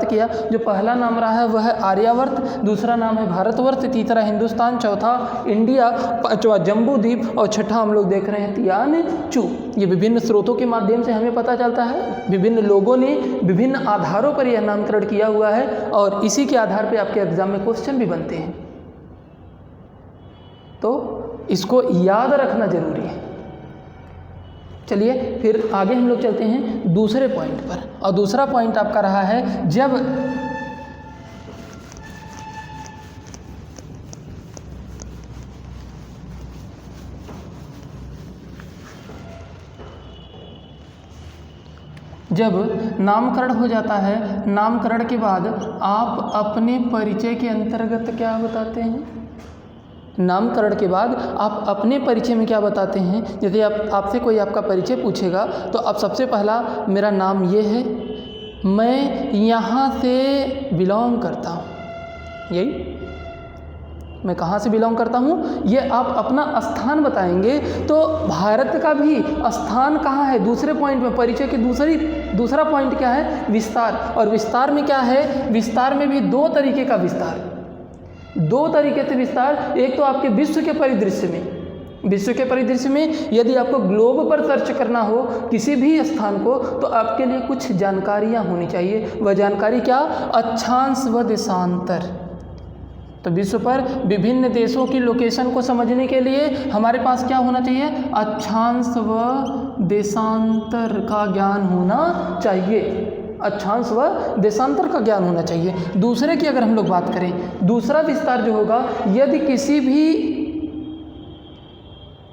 किया, जो पहला नाम रहा है वह है आर्यावर्त, दूसरा नाम है भारतवर्ष, तीसरा हिंदुस्तान, चौथा इंडिया, पांचवा जम्बू द्वीप और छठा हम लोग देख रहे हैं तियानचू। ये विभिन्न स्रोतों के माध्यम से हमें पता चलता है, विभिन्न लोगों ने विभिन्न आधारों पर यह नामकरण किया हुआ है, और इसी के आधार पर आपके एग्जाम में क्वेश्चन भी बनते हैं। तो इसको याद रखना जरूरी है। चलिए फिर आगे हम लोग चलते हैं दूसरे पॉइंट पर, और दूसरा पॉइंट आपका रहा है जब नामकरण हो जाता है, नामकरण के बाद आप अपने परिचय के अंतर्गत क्या बताते हैं? नामकरण के बाद आप अपने परिचय में क्या बताते हैं? यदि आपसे कोई आपका परिचय पूछेगा तो आप सबसे पहला मेरा नाम ये है, मैं यहाँ से बिलोंग करता हूँ, यही मैं कहाँ से बिलोंग करता हूँ, ये आप अपना स्थान बताएंगे। तो भारत का भी स्थान कहाँ है? दूसरे पॉइंट में परिचय के दूसरा पॉइंट क्या है? विस्तार। और विस्तार में क्या है? विस्तार में भी दो तरीके का विस्तार, दो तरीके से विस्तार। एक तो आपके विश्व के परिदृश्य में, विश्व के परिदृश्य में यदि आपको ग्लोब पर सर्च करना हो किसी भी स्थान को तो आपके लिए कुछ जानकारियाँ होनी चाहिए। वह जानकारी क्या? अक्षांश व देशांतर। तो विश्व पर विभिन्न देशों की लोकेशन को समझने के लिए हमारे पास क्या होना चाहिए? अक्षांश व देशांतर का ज्ञान होना चाहिए, अक्षांश व देशांतर का ज्ञान होना चाहिए। दूसरे की अगर हम लोग बात करें, दूसरा विस्तार जो होगा, यदि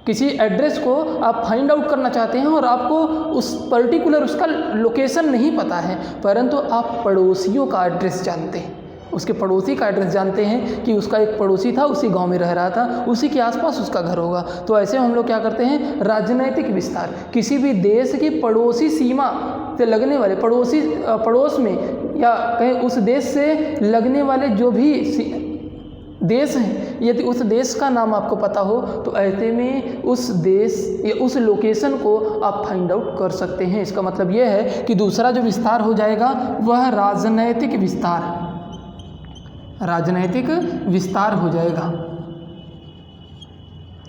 किसी एड्रेस को आप फाइंड आउट करना चाहते हैं और आपको उस पर्टिकुलर उसका लोकेशन नहीं पता है, परंतु आप पड़ोसियों का एड्रेस जानते हैं, उसके पड़ोसी का एड्रेस जानते हैं कि उसका एक पड़ोसी था, उसी गांव में रह रहा था, उसी के आसपास उसका घर होगा। तो ऐसे हम लोग क्या करते हैं? राजनैतिक विस्तार। किसी भी देश की पड़ोसी सीमा से लगने वाले पड़ोस में या कहीं उस देश से लगने वाले जो भी देश हैं, यदि उस देश का नाम आपको पता हो तो ऐसे में उस देश या उस लोकेशन को आप फाइंड आउट कर सकते हैं। इसका मतलब यह है कि दूसरा जो विस्तार हो जाएगा वह राजनैतिक विस्तार, राजनैतिक विस्तार हो जाएगा।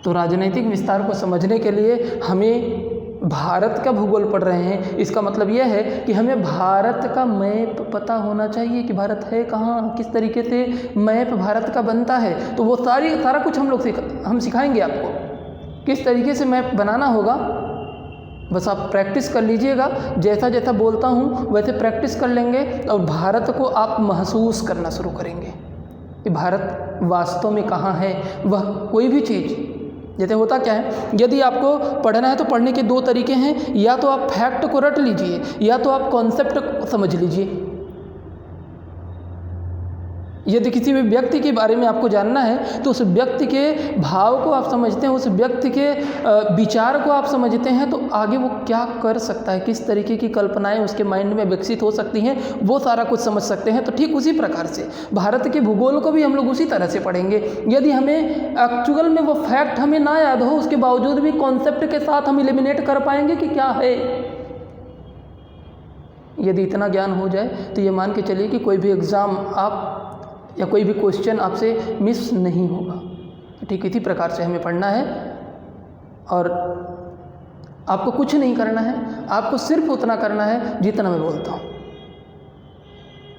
तो राजनैतिक विस्तार को समझने के लिए हमें भारत का भूगोल पढ़ रहे हैं, इसका मतलब यह है कि हमें भारत का मैप पता होना चाहिए कि भारत है कहाँ, किस तरीके से मैप भारत का बनता है। तो वो सारा कुछ हम सिखाएंगे आपको किस तरीके से मैप बनाना होगा। बस आप प्रैक्टिस कर लीजिएगा, जैसा जैसा बोलता हूँ वैसे प्रैक्टिस कर लेंगे और भारत को आप महसूस करना शुरू करेंगे कि भारत वास्तव में कहाँ है। वह कोई भी चीज़, जैसे होता क्या है, यदि आपको पढ़ना है तो पढ़ने के दो तरीके हैं, या तो आप फैक्ट को रट लीजिए या तो आप कॉन्सेप्ट को समझ लीजिए। यदि किसी भी व्यक्ति के बारे में आपको जानना है तो उस व्यक्ति के भाव को आप समझते हैं, उस व्यक्ति के विचार को आप समझते हैं, तो आगे वो क्या कर सकता है, किस तरीके की कल्पनाएं उसके माइंड में विकसित हो सकती हैं, वो सारा कुछ समझ सकते हैं। तो ठीक उसी प्रकार से भारत के भूगोल को भी हम लोग उसी तरह से पढ़ेंगे। यदि हमें एक्चुअल में वो फैक्ट हमें ना याद हो, उसके बावजूद भी कॉन्सेप्ट के साथ हम एलिमिनेट कर पाएंगे कि क्या है। यदि इतना ज्ञान हो जाए तो ये मान के चलिए कि कोई भी एग्ज़ाम आप या कोई भी क्वेश्चन आपसे मिस नहीं होगा। ठीक इसी प्रकार से हमें पढ़ना है और आपको कुछ नहीं करना है, आपको सिर्फ उतना करना है जितना मैं बोलता हूँ।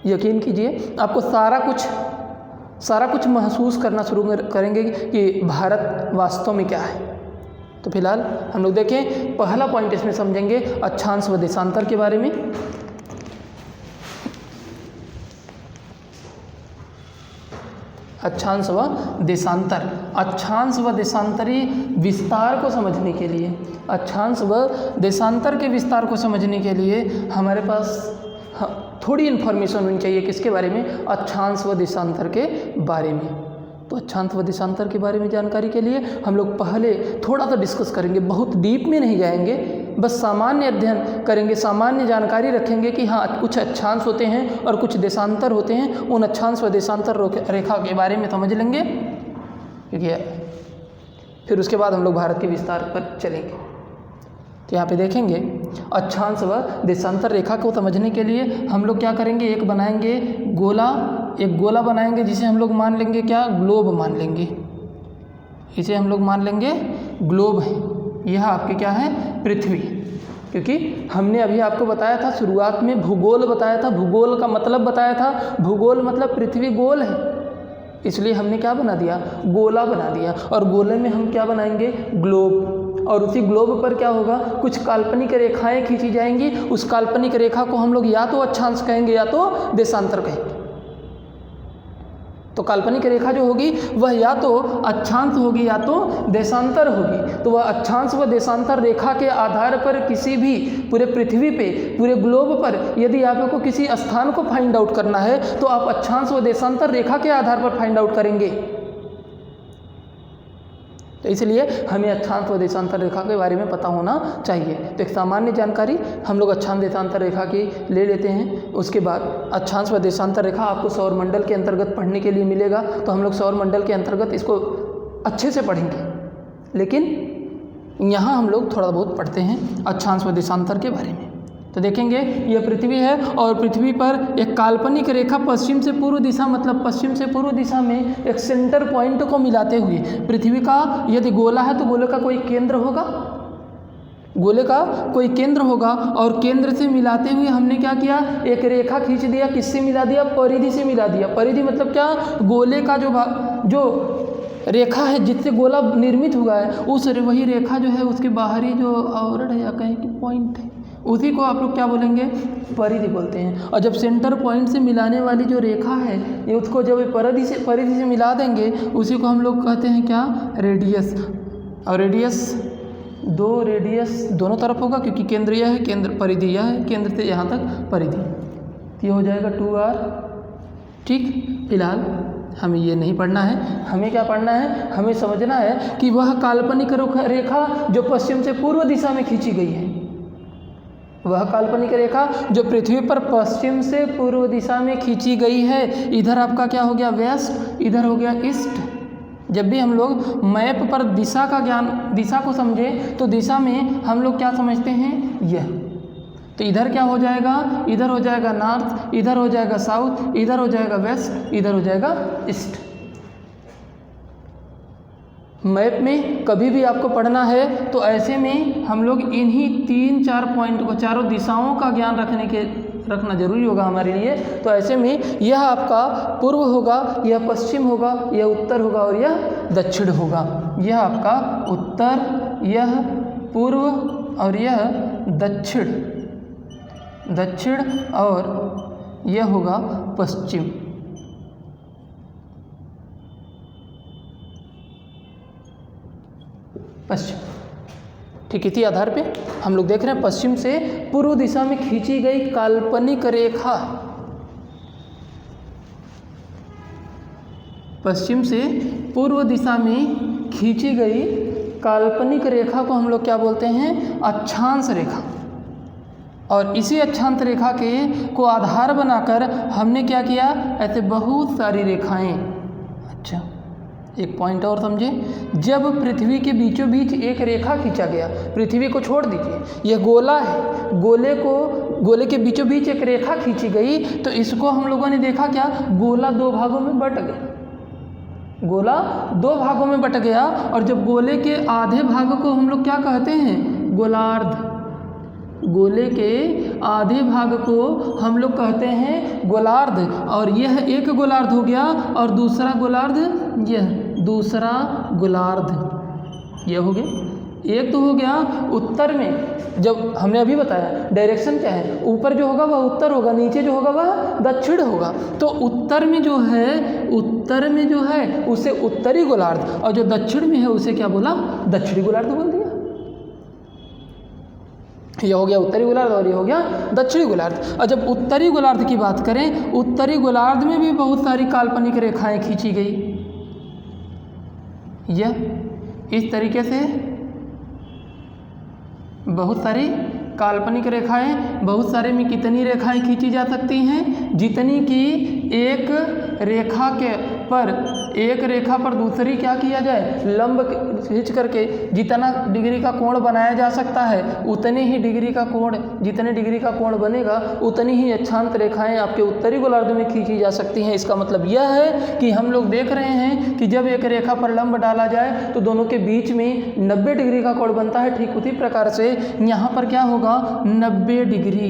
यकीन कीजिए आपको सारा कुछ महसूस करना शुरू करेंगे कि भारत वास्तव में क्या है। तो फिलहाल हम लोग देखें, पहला पॉइंट इसमें समझेंगे अक्षांश व देशांतर के बारे में। अक्षांश व देशांतर, अक्षांश व देशांतरी विस्तार को समझने के लिए, अक्षांश व देशांतर के विस्तार को समझने के लिए हमारे पास थोड़ी इन्फॉर्मेशन होनी चाहिए। किसके बारे में? अक्षांश व देशांतर के बारे में। तो अक्षांश व देशांतर के बारे में जानकारी के लिए हम लोग पहले थोड़ा सा डिस्कस करेंगे, बहुत डीप में नहीं जाएंगे, बस सामान्य अध्ययन करेंगे, सामान्य जानकारी रखेंगे कि हाँ कुछ अक्षांश होते हैं और कुछ देशांतर होते हैं। उन अक्षांश व देशांतर रेखा के बारे में समझ लेंगे, क्योंकि फिर उसके बाद हम लोग भारत के विस्तार पर चलेंगे। तो यहाँ पे देखेंगे अक्षांश व देशांतर रेखा को समझने के लिए हम लोग क्या करेंगे, एक गोला बनाएंगे जिसे हम लोग मान लेंगे क्या, ग्लोब मान लेंगे। इसे हम लोग मान लेंगे ग्लोब है, यह आपके क्या है, पृथ्वी। क्योंकि हमने अभी आपको बताया था शुरुआत में, भूगोल बताया था, भूगोल का मतलब बताया था, भूगोल मतलब पृथ्वी गोल है, इसलिए हमने क्या बना दिया, गोला बना दिया। और गोले में हम क्या बनाएंगे, ग्लोब। और उसी ग्लोब पर क्या होगा, कुछ काल्पनिक रेखाएं खींची जाएंगी। उस काल्पनिक रेखा को हम लोग या तो अक्षांश कहेंगे या तो देशांतर कहेंगे। तो काल्पनिक रेखा जो होगी वह या तो अक्षांश होगी या तो देशांतर होगी। तो वह अक्षांश व देशांतर रेखा के आधार पर किसी भी पूरे पृथ्वी पे, पूरे ग्लोब पर यदि आपको किसी स्थान को फाइंड आउट करना है तो आप अक्षांश व देशांतर रेखा के आधार पर फाइंड आउट करेंगे। तो इसलिए हमें अक्षांश व देशांतर रेखा के बारे में पता होना चाहिए। तो एक सामान्य जानकारी हम लोग अक्षांश देशांतर रेखा की ले लेते हैं। उसके बाद अक्षांश व देशांतर रेखा आपको सौर मंडल के अंतर्गत पढ़ने के लिए मिलेगा, तो हम लोग सौर मंडल के अंतर्गत इसको अच्छे से पढ़ेंगे। लेकिन यहाँ हम लोग थोड़ा बहुत पढ़ते हैं अक्षांश व देशांतर के बारे में। तो देखेंगे यह पृथ्वी है और पृथ्वी पर एक काल्पनिक रेखा पश्चिम से पूर्व दिशा, मतलब पश्चिम से पूर्व दिशा में एक सेंटर पॉइंट को मिलाते हुए, पृथ्वी का यदि गोला है तो गोले का कोई केंद्र होगा, गोले का कोई केंद्र होगा और केंद्र से मिलाते हुए हमने क्या किया, एक रेखा खींच दिया। किससे मिला दिया? परिधि से मिला दिया। परिधि मतलब क्या? गोले का जो रेखा है जिससे गोला निर्मित हुआ है, उस वही रेखा जो है उसके बाहरी जो आवरण है या कहें कि पॉइंट है, उसी को आप लोग क्या बोलेंगे? परिधि बोलते हैं। और जब सेंटर पॉइंट से मिलाने वाली जो रेखा है ये उसको जब परिधि से मिला देंगे उसी को हम लोग कहते हैं क्या? रेडियस। और रेडियस दोनों तरफ होगा क्योंकि केंद्र यह है, केंद्र परिधि यह है, केंद्र से यहाँ तक परिधि, तो ये हो जाएगा 2r। ठीक, फिलहाल हमें ये नहीं पढ़ना है। हमें क्या पढ़ना है? हमें समझना है कि वह काल्पनिक रेखा जो पश्चिम से पूर्व दिशा में खींची गई है, वह काल्पनिक रेखा जो पृथ्वी पर पश्चिम से पूर्व दिशा में खींची गई है, इधर आपका क्या हो गया? वेस्ट, इधर हो गया ईस्ट। जब भी हम लोग मैप पर दिशा का ज्ञान, दिशा को समझें तो दिशा में हम लोग क्या समझते हैं? यह। तो इधर क्या हो जाएगा? इधर हो जाएगा नॉर्थ, इधर हो जाएगा साउथ, इधर हो जाएगा वेस्ट, इधर हो जाएगा ईस्ट। मैप में कभी भी आपको पढ़ना है तो ऐसे में हम लोग इन्हीं 3-4 पॉइंट को, चारों दिशाओं का ज्ञान रखना जरूरी होगा हमारे लिए। तो ऐसे में यह आपका पूर्व होगा, यह पश्चिम होगा, यह उत्तर होगा और यह दक्षिण होगा। यह आपका उत्तर, यह पूर्व और यह दक्षिण और यह होगा पश्चिम। पश्चिम। ठीक, इसी आधार पे हम लोग देख रहे हैं पश्चिम से पूर्व दिशा में खींची गई काल्पनिक रेखा, पश्चिम से पूर्व दिशा में खींची गई काल्पनिक रेखा को हम लोग क्या बोलते हैं? अक्षांश रेखा। और इसी अक्षांश रेखा को आधार बनाकर हमने क्या किया? ऐसे बहुत सारी रेखाएं। अच्छा, एक पॉइंट और समझे, जब पृथ्वी के बीचों बीच एक रेखा खींचा गया, पृथ्वी को छोड़ दीजिए, यह गोला है, गोले के बीचों बीच एक रेखा खींची गई तो इसको हम लोगों ने देखा क्या? गोला 2 भागों में बट गया। गोला 2 भागों में बट गया और जब गोले के आधे भाग को हम लोग क्या कहते हैं? गोलार्ध। गोले के आधे भाग को हम लोग कहते हैं गोलार्ध। और यह एक गोलार्ध हो गया और दूसरा गोलार्ध, यह दूसरा गोलार्ध, यह हो गया। एक तो हो गया उत्तर में, जब हमने अभी बताया डायरेक्शन क्या है, ऊपर जो होगा वह उत्तर होगा, नीचे जो होगा वह दक्षिण होगा। तो उत्तर में जो है उसे उत्तरी गोलार्ध और जो दक्षिण में है उसे क्या बोला? दक्षिणी गोलार्ध बोल दिया। यह हो गया उत्तरी गोलार्ध और यह हो गया दक्षिणी गोलार्ध। और जब उत्तरी गोलार्ध की बात करें, उत्तरी गोलार्ध में भी बहुत सारी काल्पनिक रेखाएं खींची गई। यह इस तरीके से बहुत सारी काल्पनिक रेखाएं, बहुत सारे में कितनी रेखाएं खींची जा सकती हैं? जितनी कि एक रेखा पर दूसरी क्या किया जाए? लंब खींच करके जितना डिग्री का कोण बनाया जा सकता है उतने ही डिग्री का कोण, जितने डिग्री का कोण बनेगा उतनी ही अक्षांश रेखाएं आपके उत्तरी गोलार्ध में खींची जा सकती हैं। इसका मतलब यह है कि हम लोग देख रहे हैं कि जब एक रेखा पर लंब डाला जाए तो दोनों के बीच में 90 डिग्री का कोण बनता है। ठीक उसी प्रकार से यहाँ पर क्या होगा? 90 डिग्री,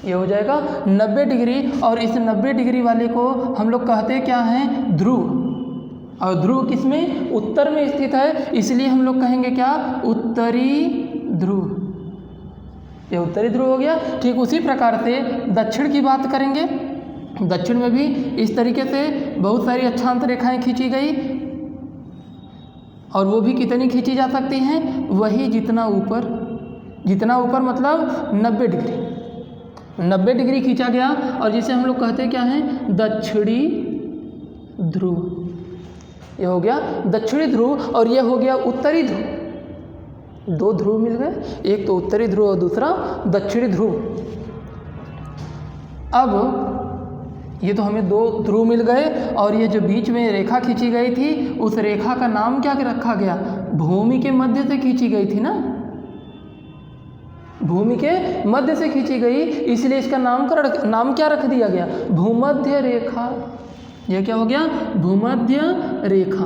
ये हो जाएगा 90 डिग्री। और इस 90 डिग्री वाले को हम लोग कहते क्या हैं? ध्रुव। और ध्रुव किसमें? उत्तर में स्थित है, इसलिए हम लोग कहेंगे क्या? उत्तरी ध्रुव। ये उत्तरी ध्रुव हो गया। ठीक उसी प्रकार से दक्षिण की बात करेंगे दक्षिण में भी इस तरीके से बहुत सारी अक्षांत रेखाएं खींची गई, और वो भी कितनी खींची जा सकती हैं, वही जितना ऊपर मतलब 90 डिग्री, 90 डिग्री खींचा गया, और जिसे हम लोग कहते क्या हैं, दक्षिणी ध्रुव। ये हो गया दक्षिणी ध्रुव और ये हो गया उत्तरी ध्रुव। 2 ध्रुव मिल गए, एक तो उत्तरी ध्रुव और दूसरा दक्षिणी ध्रुव। अब ये तो हमें 2 ध्रुव मिल गए, और ये जो बीच में रेखा खींची गई थी, उस रेखा का नाम क्या रखा गया, भूमि के मध्य से खींची गई थी ना, भूमि के मध्य से खींची गई, इसलिए इसका नाम क्या रख दिया गया, भूमध्य रेखा। यह क्या हो गया, भूमध्य रेखा।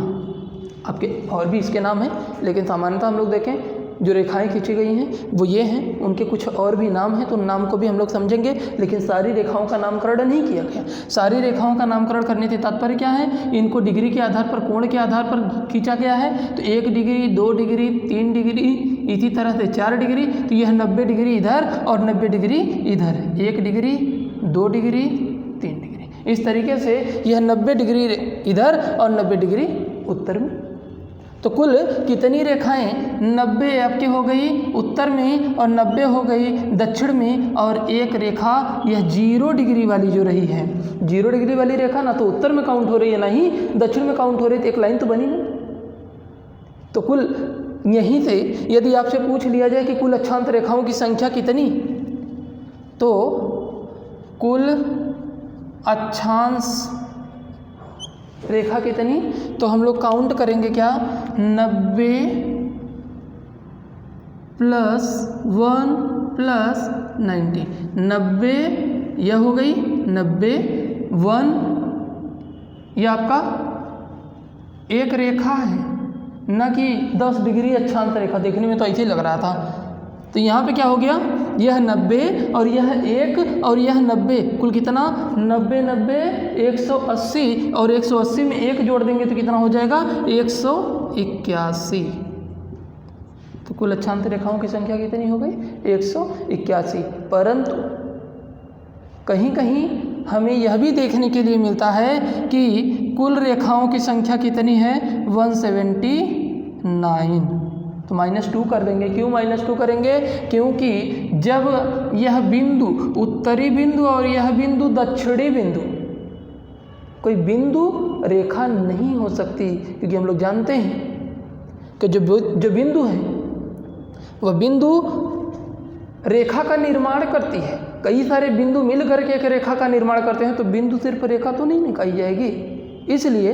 आपके और भी इसके नाम हैं, लेकिन सामान्यतः हम लोग देखें जो रेखाएं खींची गई हैं वो ये हैं, उनके कुछ और भी नाम हैं, तो उन नाम को भी हम लोग समझेंगे, लेकिन सारी रेखाओं का नामकरण नहीं किया गया। सारी रेखाओं का नामकरण करने से तात्पर्य क्या है, इनको डिग्री के आधार पर, कोण के आधार पर खींचा गया है। तो 1 डिग्री, 2 डिग्री, 3 डिग्री, इसी तरह से 4 डिग्री, तो यह 90 डिग्री इधर और 90 डिग्री इधर है। 1 डिग्री, 2 डिग्री, 3 डिग्री, इस तरीके से यह 90 डिग्री इधर और 90 डिग्री उत्तर में। तो कुल कितनी रेखाएं, 90 आपकी हो गई उत्तर में और 90 हो गई दक्षिण में, और एक रेखा यह 0 डिग्री वाली जो रही है, 0 डिग्री वाली रेखा ना तो उत्तर में काउंट हो रही है ना ही दक्षिण में काउंट हो रही है, तो एक लाइन तो बनी नहीं। तो कुल यहीं से यदि आपसे पूछ लिया जाए कि कुल अक्षांत रेखाओं की संख्या कितनी, तो कुल अक्षांश रेखा कितनी, तो हम लोग काउंट करेंगे क्या, 90 + 1 + 90, 90 यह हो गई, 90 1, यह आपका एक रेखा है, न कि 10 डिग्री अक्षांत रेखा। देखने में तो ऐसे ही लग रहा था। तो यहाँ पे क्या हो गया, यह 90 और यह 1 और यह 90, कुल कितना, 90 90 180, और 180 में 1 जोड़ देंगे तो कितना हो जाएगा, 181। तो कुल अक्षांत रेखाओं की संख्या कितनी हो गई, 181। परंतु कहीं कहीं हमें यह भी देखने के लिए मिलता है कि कुल रेखाओं की संख्या कितनी है, 179। तो -2 कर देंगे। क्यों -2 करेंगे, क्योंकि जब यह बिंदु उत्तरी बिंदु और यह बिंदु दक्षिणी बिंदु, कोई बिंदु रेखा नहीं हो सकती, क्योंकि हम लोग जानते हैं कि जो बिंदु है वह बिंदु रेखा का निर्माण करती है। कई सारे बिंदु मिल करके एक रेखा का निर्माण करते हैं, तो बिंदु सिर्फ रेखा तो नहीं निकाली जाएगी। इसलिए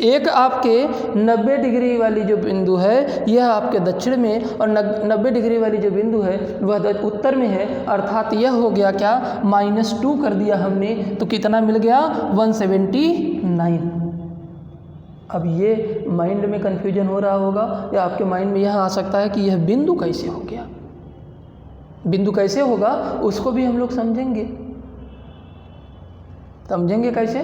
एक आपके 90 डिग्री वाली जो बिंदु है यह आपके दक्षिण में, और 90 डिग्री वाली जो बिंदु है वह उत्तर में है, अर्थात यह हो गया क्या, -2 कर दिया हमने, तो कितना मिल गया, 179। अब ये माइंड में कन्फ्यूजन हो रहा होगा, या आपके माइंड में यह आ सकता है कि यह बिंदु कैसे हो गया। बिंदु कैसे होगा उसको भी हम लोग समझेंगे कैसे,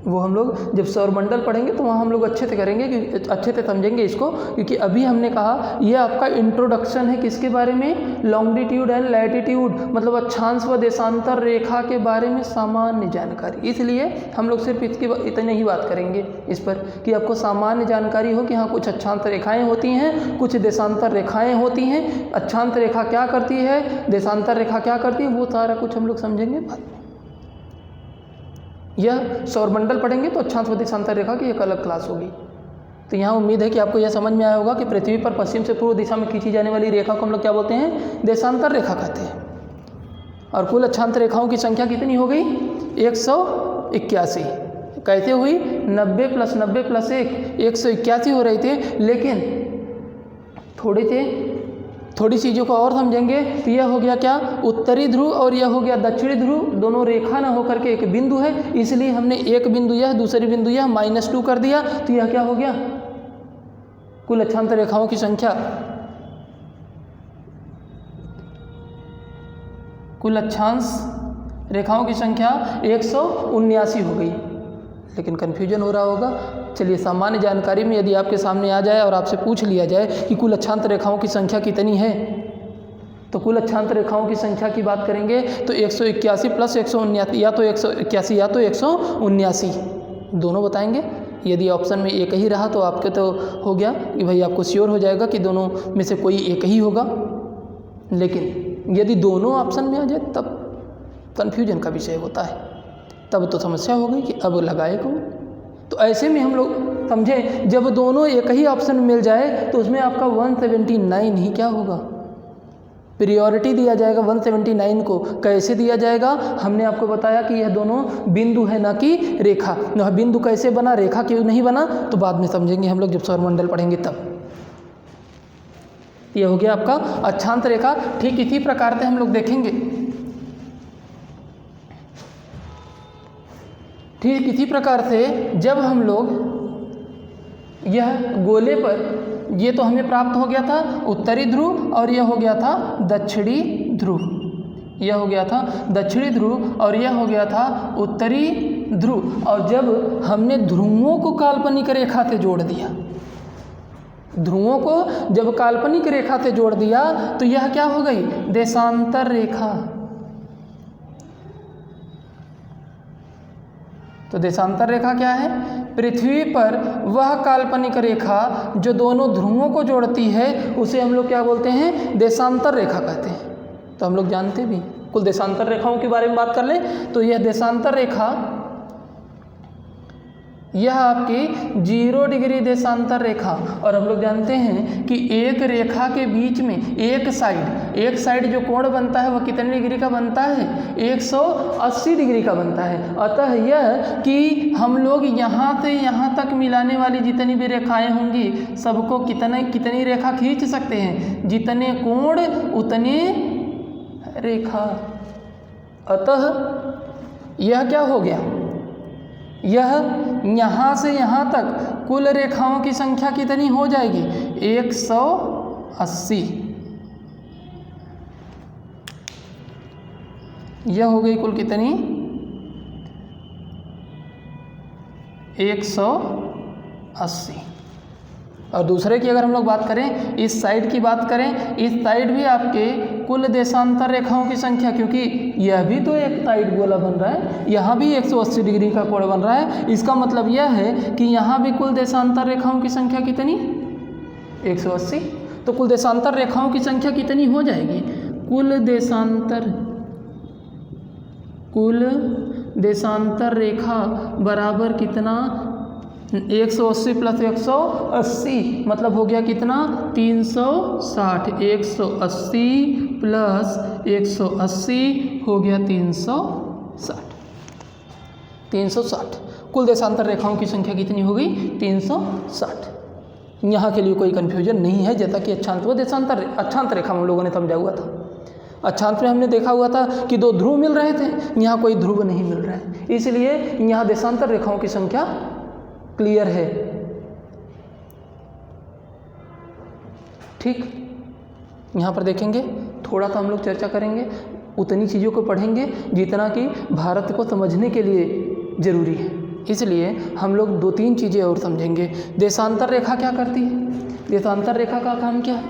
वो हम लोग जब सौरमंडल पढ़ेंगे तो वहाँ हम लोग अच्छे से करेंगे, क्योंकि अच्छे से समझेंगे इसको, क्योंकि अभी हमने कहा ये आपका इंट्रोडक्शन है किसके बारे में, लॉन्गिट्यूड एंड लैटिट्यूड, मतलब अक्षांश व देशांतर रेखा के बारे में सामान्य जानकारी। इसलिए हम लोग सिर्फ इसकी इतनी ही बात करेंगे इस पर, कि आपको सामान्य जानकारी हो कि हाँ कुछ अक्षांत रेखाएँ होती हैं, कुछ देशांतर रेखाएँ होती हैं, अक्षांत रेखा क्या करती है, देशांतर रेखा क्या करती है, वो सारा कुछ हम लोग समझेंगे बाद में। यह सौरमंडल पढ़ेंगे तो अक्षांश व देशांतर रेखा की एक अलग क्लास होगी। तो यहाँ उम्मीद है कि आपको यह समझ में आया होगा कि पृथ्वी पर पश्चिम से पूर्व दिशा में खींची जाने वाली रेखा को हम लोग क्या बोलते हैं, देशांतर रेखा कहते हैं। और कुल अक्षांत रेखाओं की संख्या कितनी हो गई, 181। कैसे हुई, 90 + 90 + 1, 181 हो रही थी। लेकिन थोड़ी चीज़ों को और समझेंगे तो यह हो गया क्या, उत्तरी ध्रुव और यह हो गया दक्षिणी ध्रुव, दोनों रेखा ना होकर के एक बिंदु है, इसलिए हमने एक बिंदु यह, दूसरी बिंदु यह, -2 कर दिया। तो यह क्या हो गया, कुल अक्षांत रेखाओं की संख्या, कुल अक्षांश रेखाओं की संख्या 179 हो गई। लेकिन कन्फ्यूजन हो रहा होगा। चलिए, सामान्य जानकारी में यदि आपके सामने आ जाए और आपसे पूछ लिया जाए कि कुल अक्षांत रेखाओं की संख्या कितनी है, तो कुल अक्षांश रेखाओं की संख्या की बात करेंगे तो 181 प्लस 179, या तो 181 या तो 179 दोनों बताएंगे। यदि ऑप्शन में एक ही रहा तो आपके तो हो गया कि भाई आपको श्योर हो जाएगा कि दोनों में से कोई एक ही होगा। लेकिन यदि दोनों ऑप्शन में आ जाए तब कन्फ्यूजन का विषय होता है, तब तो समस्या हो गई कि अब लगाए कौन। तो ऐसे में हम लोग समझें जब दोनों एक ही ऑप्शन मिल जाए तो उसमें आपका 179 ही क्या होगा, प्रियोरिटी दिया जाएगा 179 को। कैसे दिया जाएगा, हमने आपको बताया कि यह दोनों बिंदु है ना कि रेखा। यह बिंदु कैसे बना, रेखा क्यों नहीं बना, तो बाद में समझेंगे हम लोग जब सौरमंडल पढ़ेंगे तब। यह हो गया आपका अक्षांश रेखा। ठीक इसी प्रकार से हम लोग देखेंगे, ठीक इसी प्रकार से जब हम लोग यह गोले पर, ये तो हमें प्राप्त हो गया था उत्तरी ध्रुव और यह हो गया था दक्षिणी ध्रुव, यह हो गया था दक्षिणी ध्रुव और यह हो गया था उत्तरी ध्रुव। और जब हमने ध्रुवों को काल्पनिक रेखा से जोड़ दिया, ध्रुवों को जब काल्पनिक रेखा से जोड़ दिया तो यह क्या हो गई, देशांतर रेखा। तो देशांतर रेखा क्या है, पृथ्वी पर वह काल्पनिक रेखा जो दोनों ध्रुवों को जोड़ती है उसे हम लोग क्या बोलते हैं, देशांतर रेखा कहते हैं। तो हम लोग जानते भी, कुल देशांतर रेखाओं के बारे में बात कर लें तो यह देशांतर रेखा, यह आपकी 0 डिग्री देशांतर रेखा। और हम लोग जानते हैं कि एक रेखा के बीच में एक साइड जो कोण बनता है वह कितने डिग्री का बनता है, 180 डिग्री का बनता है। अतः यह कि हम लोग यहाँ से यहाँ तक मिलाने वाली जितनी भी रेखाएं होंगी सबको कितनी रेखा खींच सकते हैं, जितने कोण उतने रेखा। अतः यह क्या हो गया, यह यहाँ से यहाँ तक कुल रेखाओं की संख्या कितनी हो जाएगी, 180। यह हो गई कुल कितनी, 180। और दूसरे की अगर हम लोग बात करें, इस साइड की बात करें, इस साइड भी आपके कुल देशांतर रेखाओं की संख्या, क्योंकि यह भी तो एक साइड गोला बन रहा है, यहाँ भी 180 डिग्री का कोण बन रहा है। इसका मतलब यह है कि यहाँ भी कुल देशांतर रेखाओं की संख्या कितनी, 180। तो कुल देशांतर रेखाओं की संख्या कितनी हो जाएगी, कुल देशांतर रेखा बराबर कितना, 180 प्लस 180 मतलब हो गया कितना, 360। 180 प्लस 180 हो गया 360। कुल देशांतर रेखाओं की संख्या कितनी हो गई, 360। यहाँ के लिए कोई कन्फ्यूजन नहीं है, जैसा कि अक्षांश व देशांतर अक्षांश रेखा हम लोगों ने समझा हुआ था। अक्षांश में हमने देखा हुआ था कि 2 ध्रुव मिल रहे थे, यहाँ कोई ध्रुव नहीं मिल रहा है, इसलिए यहाँ देशांतर रेखाओं की संख्या क्लियर है। ठीक, यहाँ पर देखेंगे, थोड़ा सा हम लोग चर्चा करेंगे, उतनी चीज़ों को पढ़ेंगे जितना कि भारत को समझने के लिए ज़रूरी है। इसलिए हम लोग 2-3 चीज़ें और समझेंगे। देशांतर रेखा क्या करती है, देशांतर रेखा का काम क्या है।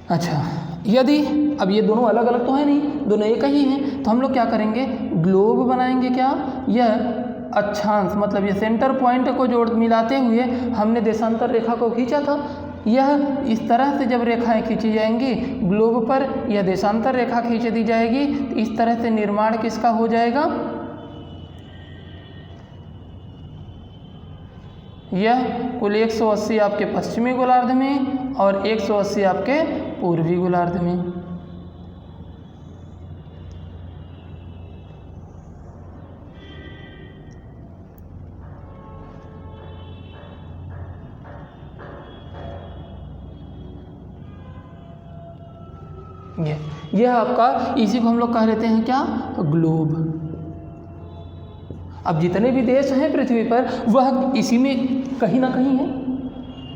अच्छा, यदि अब ये दोनों अलग अलग तो है नहीं, दोनों एक ही हैं, तो हम लोग क्या करेंगे, ग्लोब बनाएंगे। क्या, यह अक्षांश मतलब ये सेंटर पॉइंट को जोड़ मिलाते हुए हमने देशांतर रेखा को खींचा था। यह इस तरह से जब रेखाएं खींची जाएंगी ग्लोब पर, यह देशांतर रेखा खींच दी जाएगी। इस तरह से निर्माण किसका हो जाएगा, यह कुल 180 आपके पश्चिमी गोलार्ध में और 180 आपके पूर्वी गोलार्ध में। यह आपका, इसी को हम लोग कह लेते हैं क्या, ग्लोब। अब जितने भी देश हैं पृथ्वी पर वह इसी में कहीं ना कहीं है।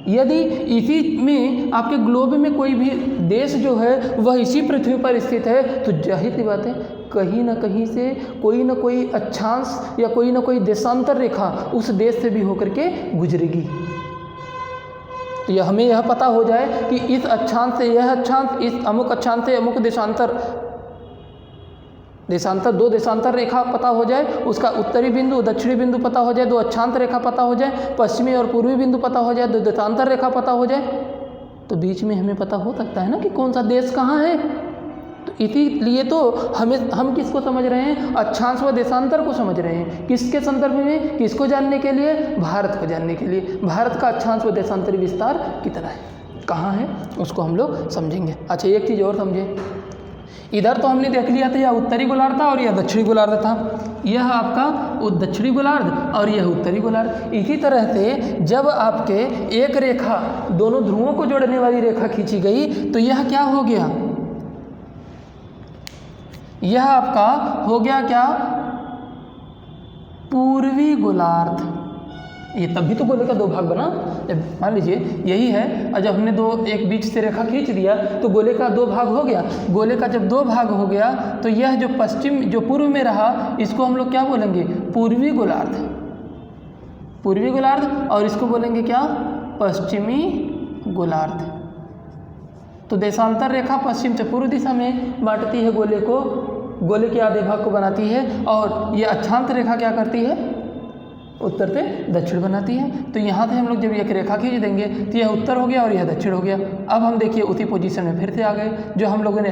यदि इसी में आपके ग्लोब में कोई भी देश जो है वह इसी पृथ्वी पर स्थित है तो जाहिर सी बात है कहीं ना कहीं से कोई ना कोई अक्षांश या कोई ना कोई देशांतर रेखा उस देश से भी होकर के गुजरेगी। तो यह हमें यह पता हो जाए कि इस अक्षांश से यह अक्षांश, इस अमुक अक्षांश से अमुक देशांतर दो देशांतर रेखा पता हो जाए, उसका उत्तरी बिंदु दक्षिणी बिंदु पता हो जाए, 2 अक्षांतर रेखा पता हो जाए, पश्चिमी और पूर्वी बिंदु पता हो जाए, 2 देशांतर रेखा पता हो जाए, तो बीच में हमें पता हो सकता है ना कि कौन सा देश कहाँ है। तो इसीलिए तो हम किसको समझ रहे हैं, अक्षांश व देशांतर को समझ रहे हैं। किसके संदर्भ में, किसको जानने के लिए, भारत को जानने के लिए। भारत का अक्षांश व देशांतरी विस्तार कितना है, कहाँ है, उसको हम लोग समझेंगे। अच्छा, एक चीज़ और समझे, इधर तो हमने देख लिया था यह उत्तरी गोलार्ध था और यह दक्षिणी गोलार्ध था, यह आपका दक्षिणी गोलार्ध और यह उत्तरी गोलार्ध। इसी तरह से जब आपके एक रेखा दोनों ध्रुवों को जोड़ने वाली रेखा खींची गई तो यह क्या हो गया, यह आपका हो गया क्या, पूर्वी गोलार्ध। ये तभी तो गोले का 2 भाग बना। जब मान लीजिए यही है और जब हमने एक बीच से रेखा खींच दिया तो गोले का 2 भाग हो गया। गोले का जब 2 भाग हो गया तो यह जो पूर्व में रहा इसको हम लोग क्या बोलेंगे, पूर्वी गोलार्ध, पूर्वी गोलार्ध, और इसको बोलेंगे क्या, पश्चिमी गोलार्ध। तो देशांतर रेखा पश्चिम से पूर्व दिशा में बांटती है गोले को, गोले के आधे भाग को बनाती है, और ये अक्षांत रेखा क्या करती है, उत्तर से दक्षिण बनाती है। तो यहाँ से हम लोग जब एक रेखा खींच देंगे तो यह उत्तर हो गया और यह दक्षिण हो गया। अब हम देखिए उसी पोजीशन में फिर से आ गए, जो हम लोगों ने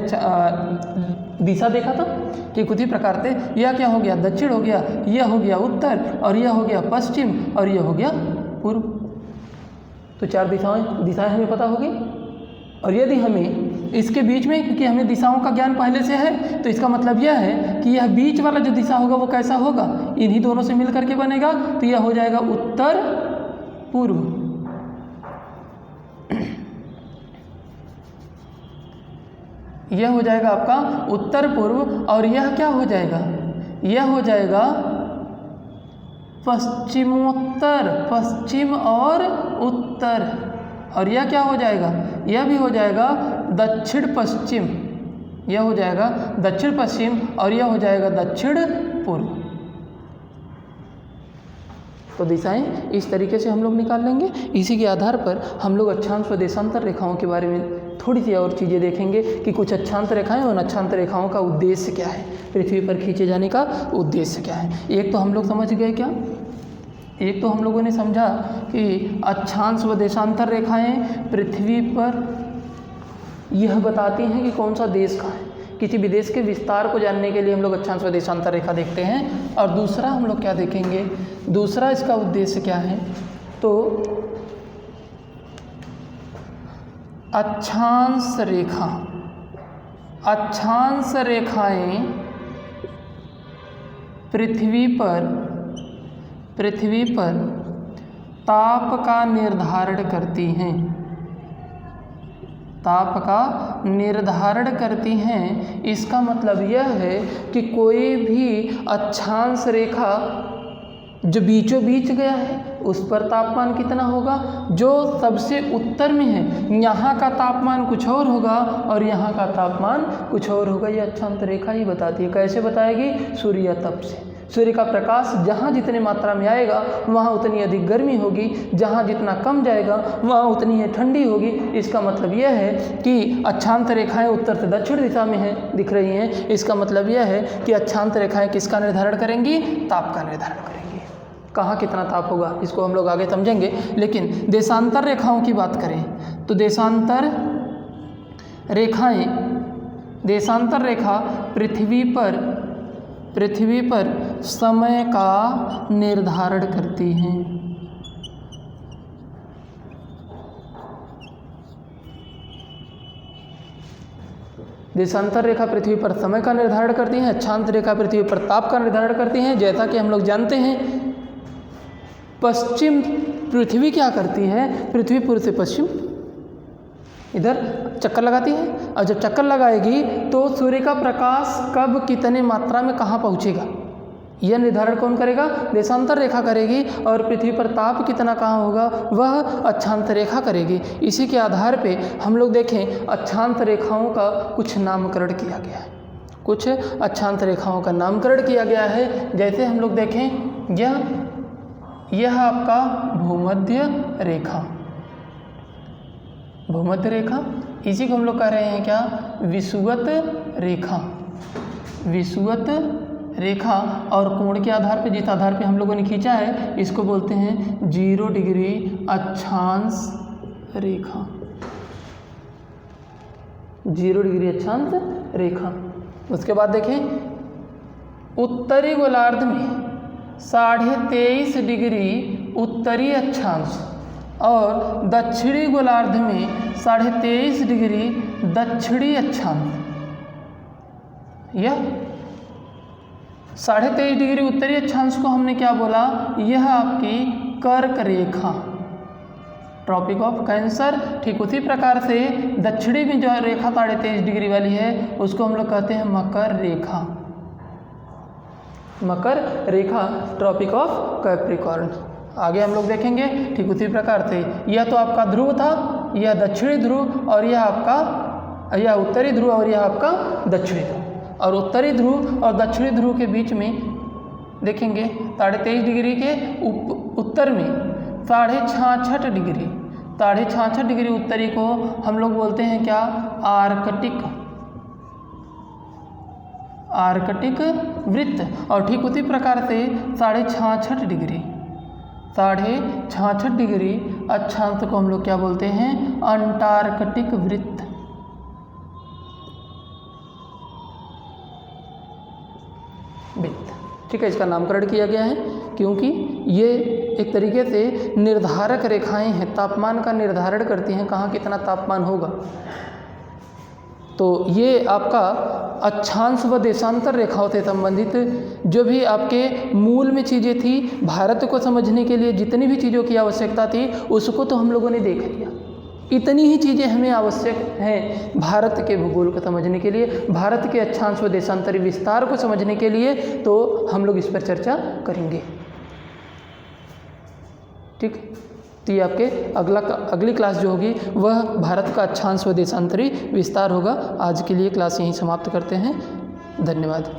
दिशा देखा था कि उसी प्रकार से यह क्या हो गया, दक्षिण हो गया, यह हो गया उत्तर, और यह हो गया पश्चिम, और यह हो गया पूर्व। तो 4 दिशाएं हमें पता होगी। और यदि हमें इसके बीच में, क्योंकि हमें दिशाओं का ज्ञान पहले से है, तो इसका मतलब यह है कि यह बीच वाला जो दिशा होगा वो कैसा होगा, इन्हीं दोनों से मिल करके बनेगा। तो यह हो जाएगा उत्तर पूर्व। यह हो जाएगा आपका उत्तर पूर्व, और यह क्या हो जाएगा, यह हो जाएगा पश्चिमोत्तर, पश्चिम और उत्तर। और यह क्या हो जाएगा, यह भी हो जाएगा दक्षिण पश्चिम, यह हो जाएगा दक्षिण पश्चिम, और यह हो जाएगा दक्षिण पूर्व। तो दिशाएं इस तरीके से हम लोग निकाल लेंगे। इसी के आधार पर हम लोग अक्षांश व देशांतर रेखाओं के बारे में थोड़ी सी और चीज़ें देखेंगे कि कुछ अक्षांत रेखाएं और अक्षांत रेखाओं का उद्देश्य क्या है, पृथ्वी पर खींचे जाने का उद्देश्य क्या है। एक तो हम लोग समझ गए क्या, एक तो हम लोगों ने समझा कि अक्षांश व देशांतर रेखाएं पृथ्वी पर यह बताती हैं कि कौन सा देश कहाँ है। किसी भी देश के विस्तार को जानने के लिए हम लोग अक्षांश व देशांतर रेखा देखते हैं। और दूसरा हम लोग क्या देखेंगे, दूसरा इसका उद्देश्य क्या है, तो अक्षांश रेखा, अक्षांश रेखाएं पृथ्वी पर ताप का निर्धारण करती हैं, ताप का निर्धारण करती हैं। इसका मतलब यह है कि कोई भी अक्षांश रेखा जो बीचों बीच गया है उस पर तापमान कितना होगा, जो सबसे उत्तर में है यहाँ का तापमान कुछ और होगा और यहाँ का तापमान कुछ और होगा। यह अक्षांश रेखा ही बताती है। कैसे बताएगी, सूर्य तप से। सूर्य का प्रकाश जहाँ जितने मात्रा में आएगा वहाँ उतनी अधिक गर्मी होगी, जहाँ जितना कम जाएगा वहाँ उतनी ही ठंडी होगी। इसका मतलब यह है कि अक्षांश रेखाएं उत्तर से दक्षिण दिशा में हैं, दिख रही हैं। इसका मतलब यह है कि अक्षांश रेखाएं किसका निर्धारण करेंगी, ताप का निर्धारण करेंगी। कहाँ कितना ताप होगा इसको हम लोग आगे समझेंगे। लेकिन देशांतर रेखाओं की बात करें तो देशांतर रेखाएं, देशांतर रेखा पृथ्वी पर समय का निर्धारण करती हैं। देशांतर रेखा पृथ्वी पर समय का निर्धारण करती हैं, अक्षांश रेखा पृथ्वी पर ताप का निर्धारण करती हैं। जैसा कि हम लोग जानते हैं पश्चिम पृथ्वी क्या करती है, पृथ्वी पूर्व से पश्चिम इधर चक्कर लगाती है, और जब चक्कर लगाएगी तो सूर्य का प्रकाश कब कितने मात्रा में कहाँ पहुँचेगा यह निर्धारण कौन करेगा, देशांतर रेखा करेगी। और पृथ्वी पर ताप कितना कहाँ होगा वह अक्षांश रेखा करेगी। इसी के आधार पे हम लोग देखें अक्षांश रेखाओं का कुछ नामकरण किया गया है। कुछ अक्षांश रेखाओं का नामकरण किया गया है। जैसे हम लोग देखें, यह आपका भूमध्य रेखा, भूमध्य रेखा, इसी को हम लोग कह रहे हैं क्या, विषुवत रेखा, विषुवत रेखा। और कोण के आधार पे, जिस आधार पे हम लोगों ने खींचा है, इसको बोलते हैं 0 डिग्री अक्षांश रेखा, 0 डिग्री अक्षांश रेखा। उसके बाद देखें, उत्तरी गोलार्ध में 23.5 डिग्री उत्तरी अक्षांश और दक्षिणी गोलार्ध में 23.5 डिग्री दक्षिणी अक्षांश। यह 23.5 डिग्री उत्तरी अक्षांश को हमने क्या बोला, यह आपकी कर्क रेखा, ट्रॉपिक ऑफ कैंसर। ठीक उसी प्रकार से दक्षिणी में जो रेखा 23.5 डिग्री वाली है, उसको हम लोग कहते हैं मकर रेखा, मकर रेखा, ट्रॉपिक ऑफ कैप्रिकॉर्न। आगे हम लोग देखेंगे ठीक उसी प्रकार से, यह तो आपका ध्रुव था, यह दक्षिणी ध्रुव, और यह आपका, यह उत्तरी ध्रुव और यह आपका दक्षिणी ध्रुव। और उत्तरी ध्रुव और दक्षिणी ध्रुव के बीच में देखेंगे 23.5 डिग्री के उत्तर में 66.5 डिग्री, 66.5 डिग्री उत्तरी को हम लोग बोलते हैं क्या, आर्कटिक, आर्कटिक वृत्त। और ठीक उसी प्रकार से 66.5 डिग्री, 66.5 डिग्री अक्षांश को हम लोग क्या बोलते हैं, अंटार्कटिक वृत्त। ठीक है, इसका नामकरण किया गया है क्योंकि ये एक तरीके से निर्धारक रेखाएं हैं, तापमान का निर्धारण करती हैं, कहाँ कितना तापमान होगा। तो ये आपका अक्षांश व देशांतर रेखाओं से संबंधित जो भी आपके मूल में चीज़ें थी, भारत को समझने के लिए जितनी भी चीज़ों की आवश्यकता थी, उसको तो हम लोगों ने देख लिया। इतनी ही चीज़ें हमें आवश्यक हैं भारत के भूगोल को समझने के लिए, भारत के अक्षांश व देशांतरी विस्तार को समझने के लिए, तो हम लोग इस पर चर्चा करेंगे। ठीक, तो ये आपके अगली क्लास जो होगी वह भारत का अक्षांश व देशांतरी विस्तार होगा। आज के लिए क्लास यहीं समाप्त करते हैं। धन्यवाद।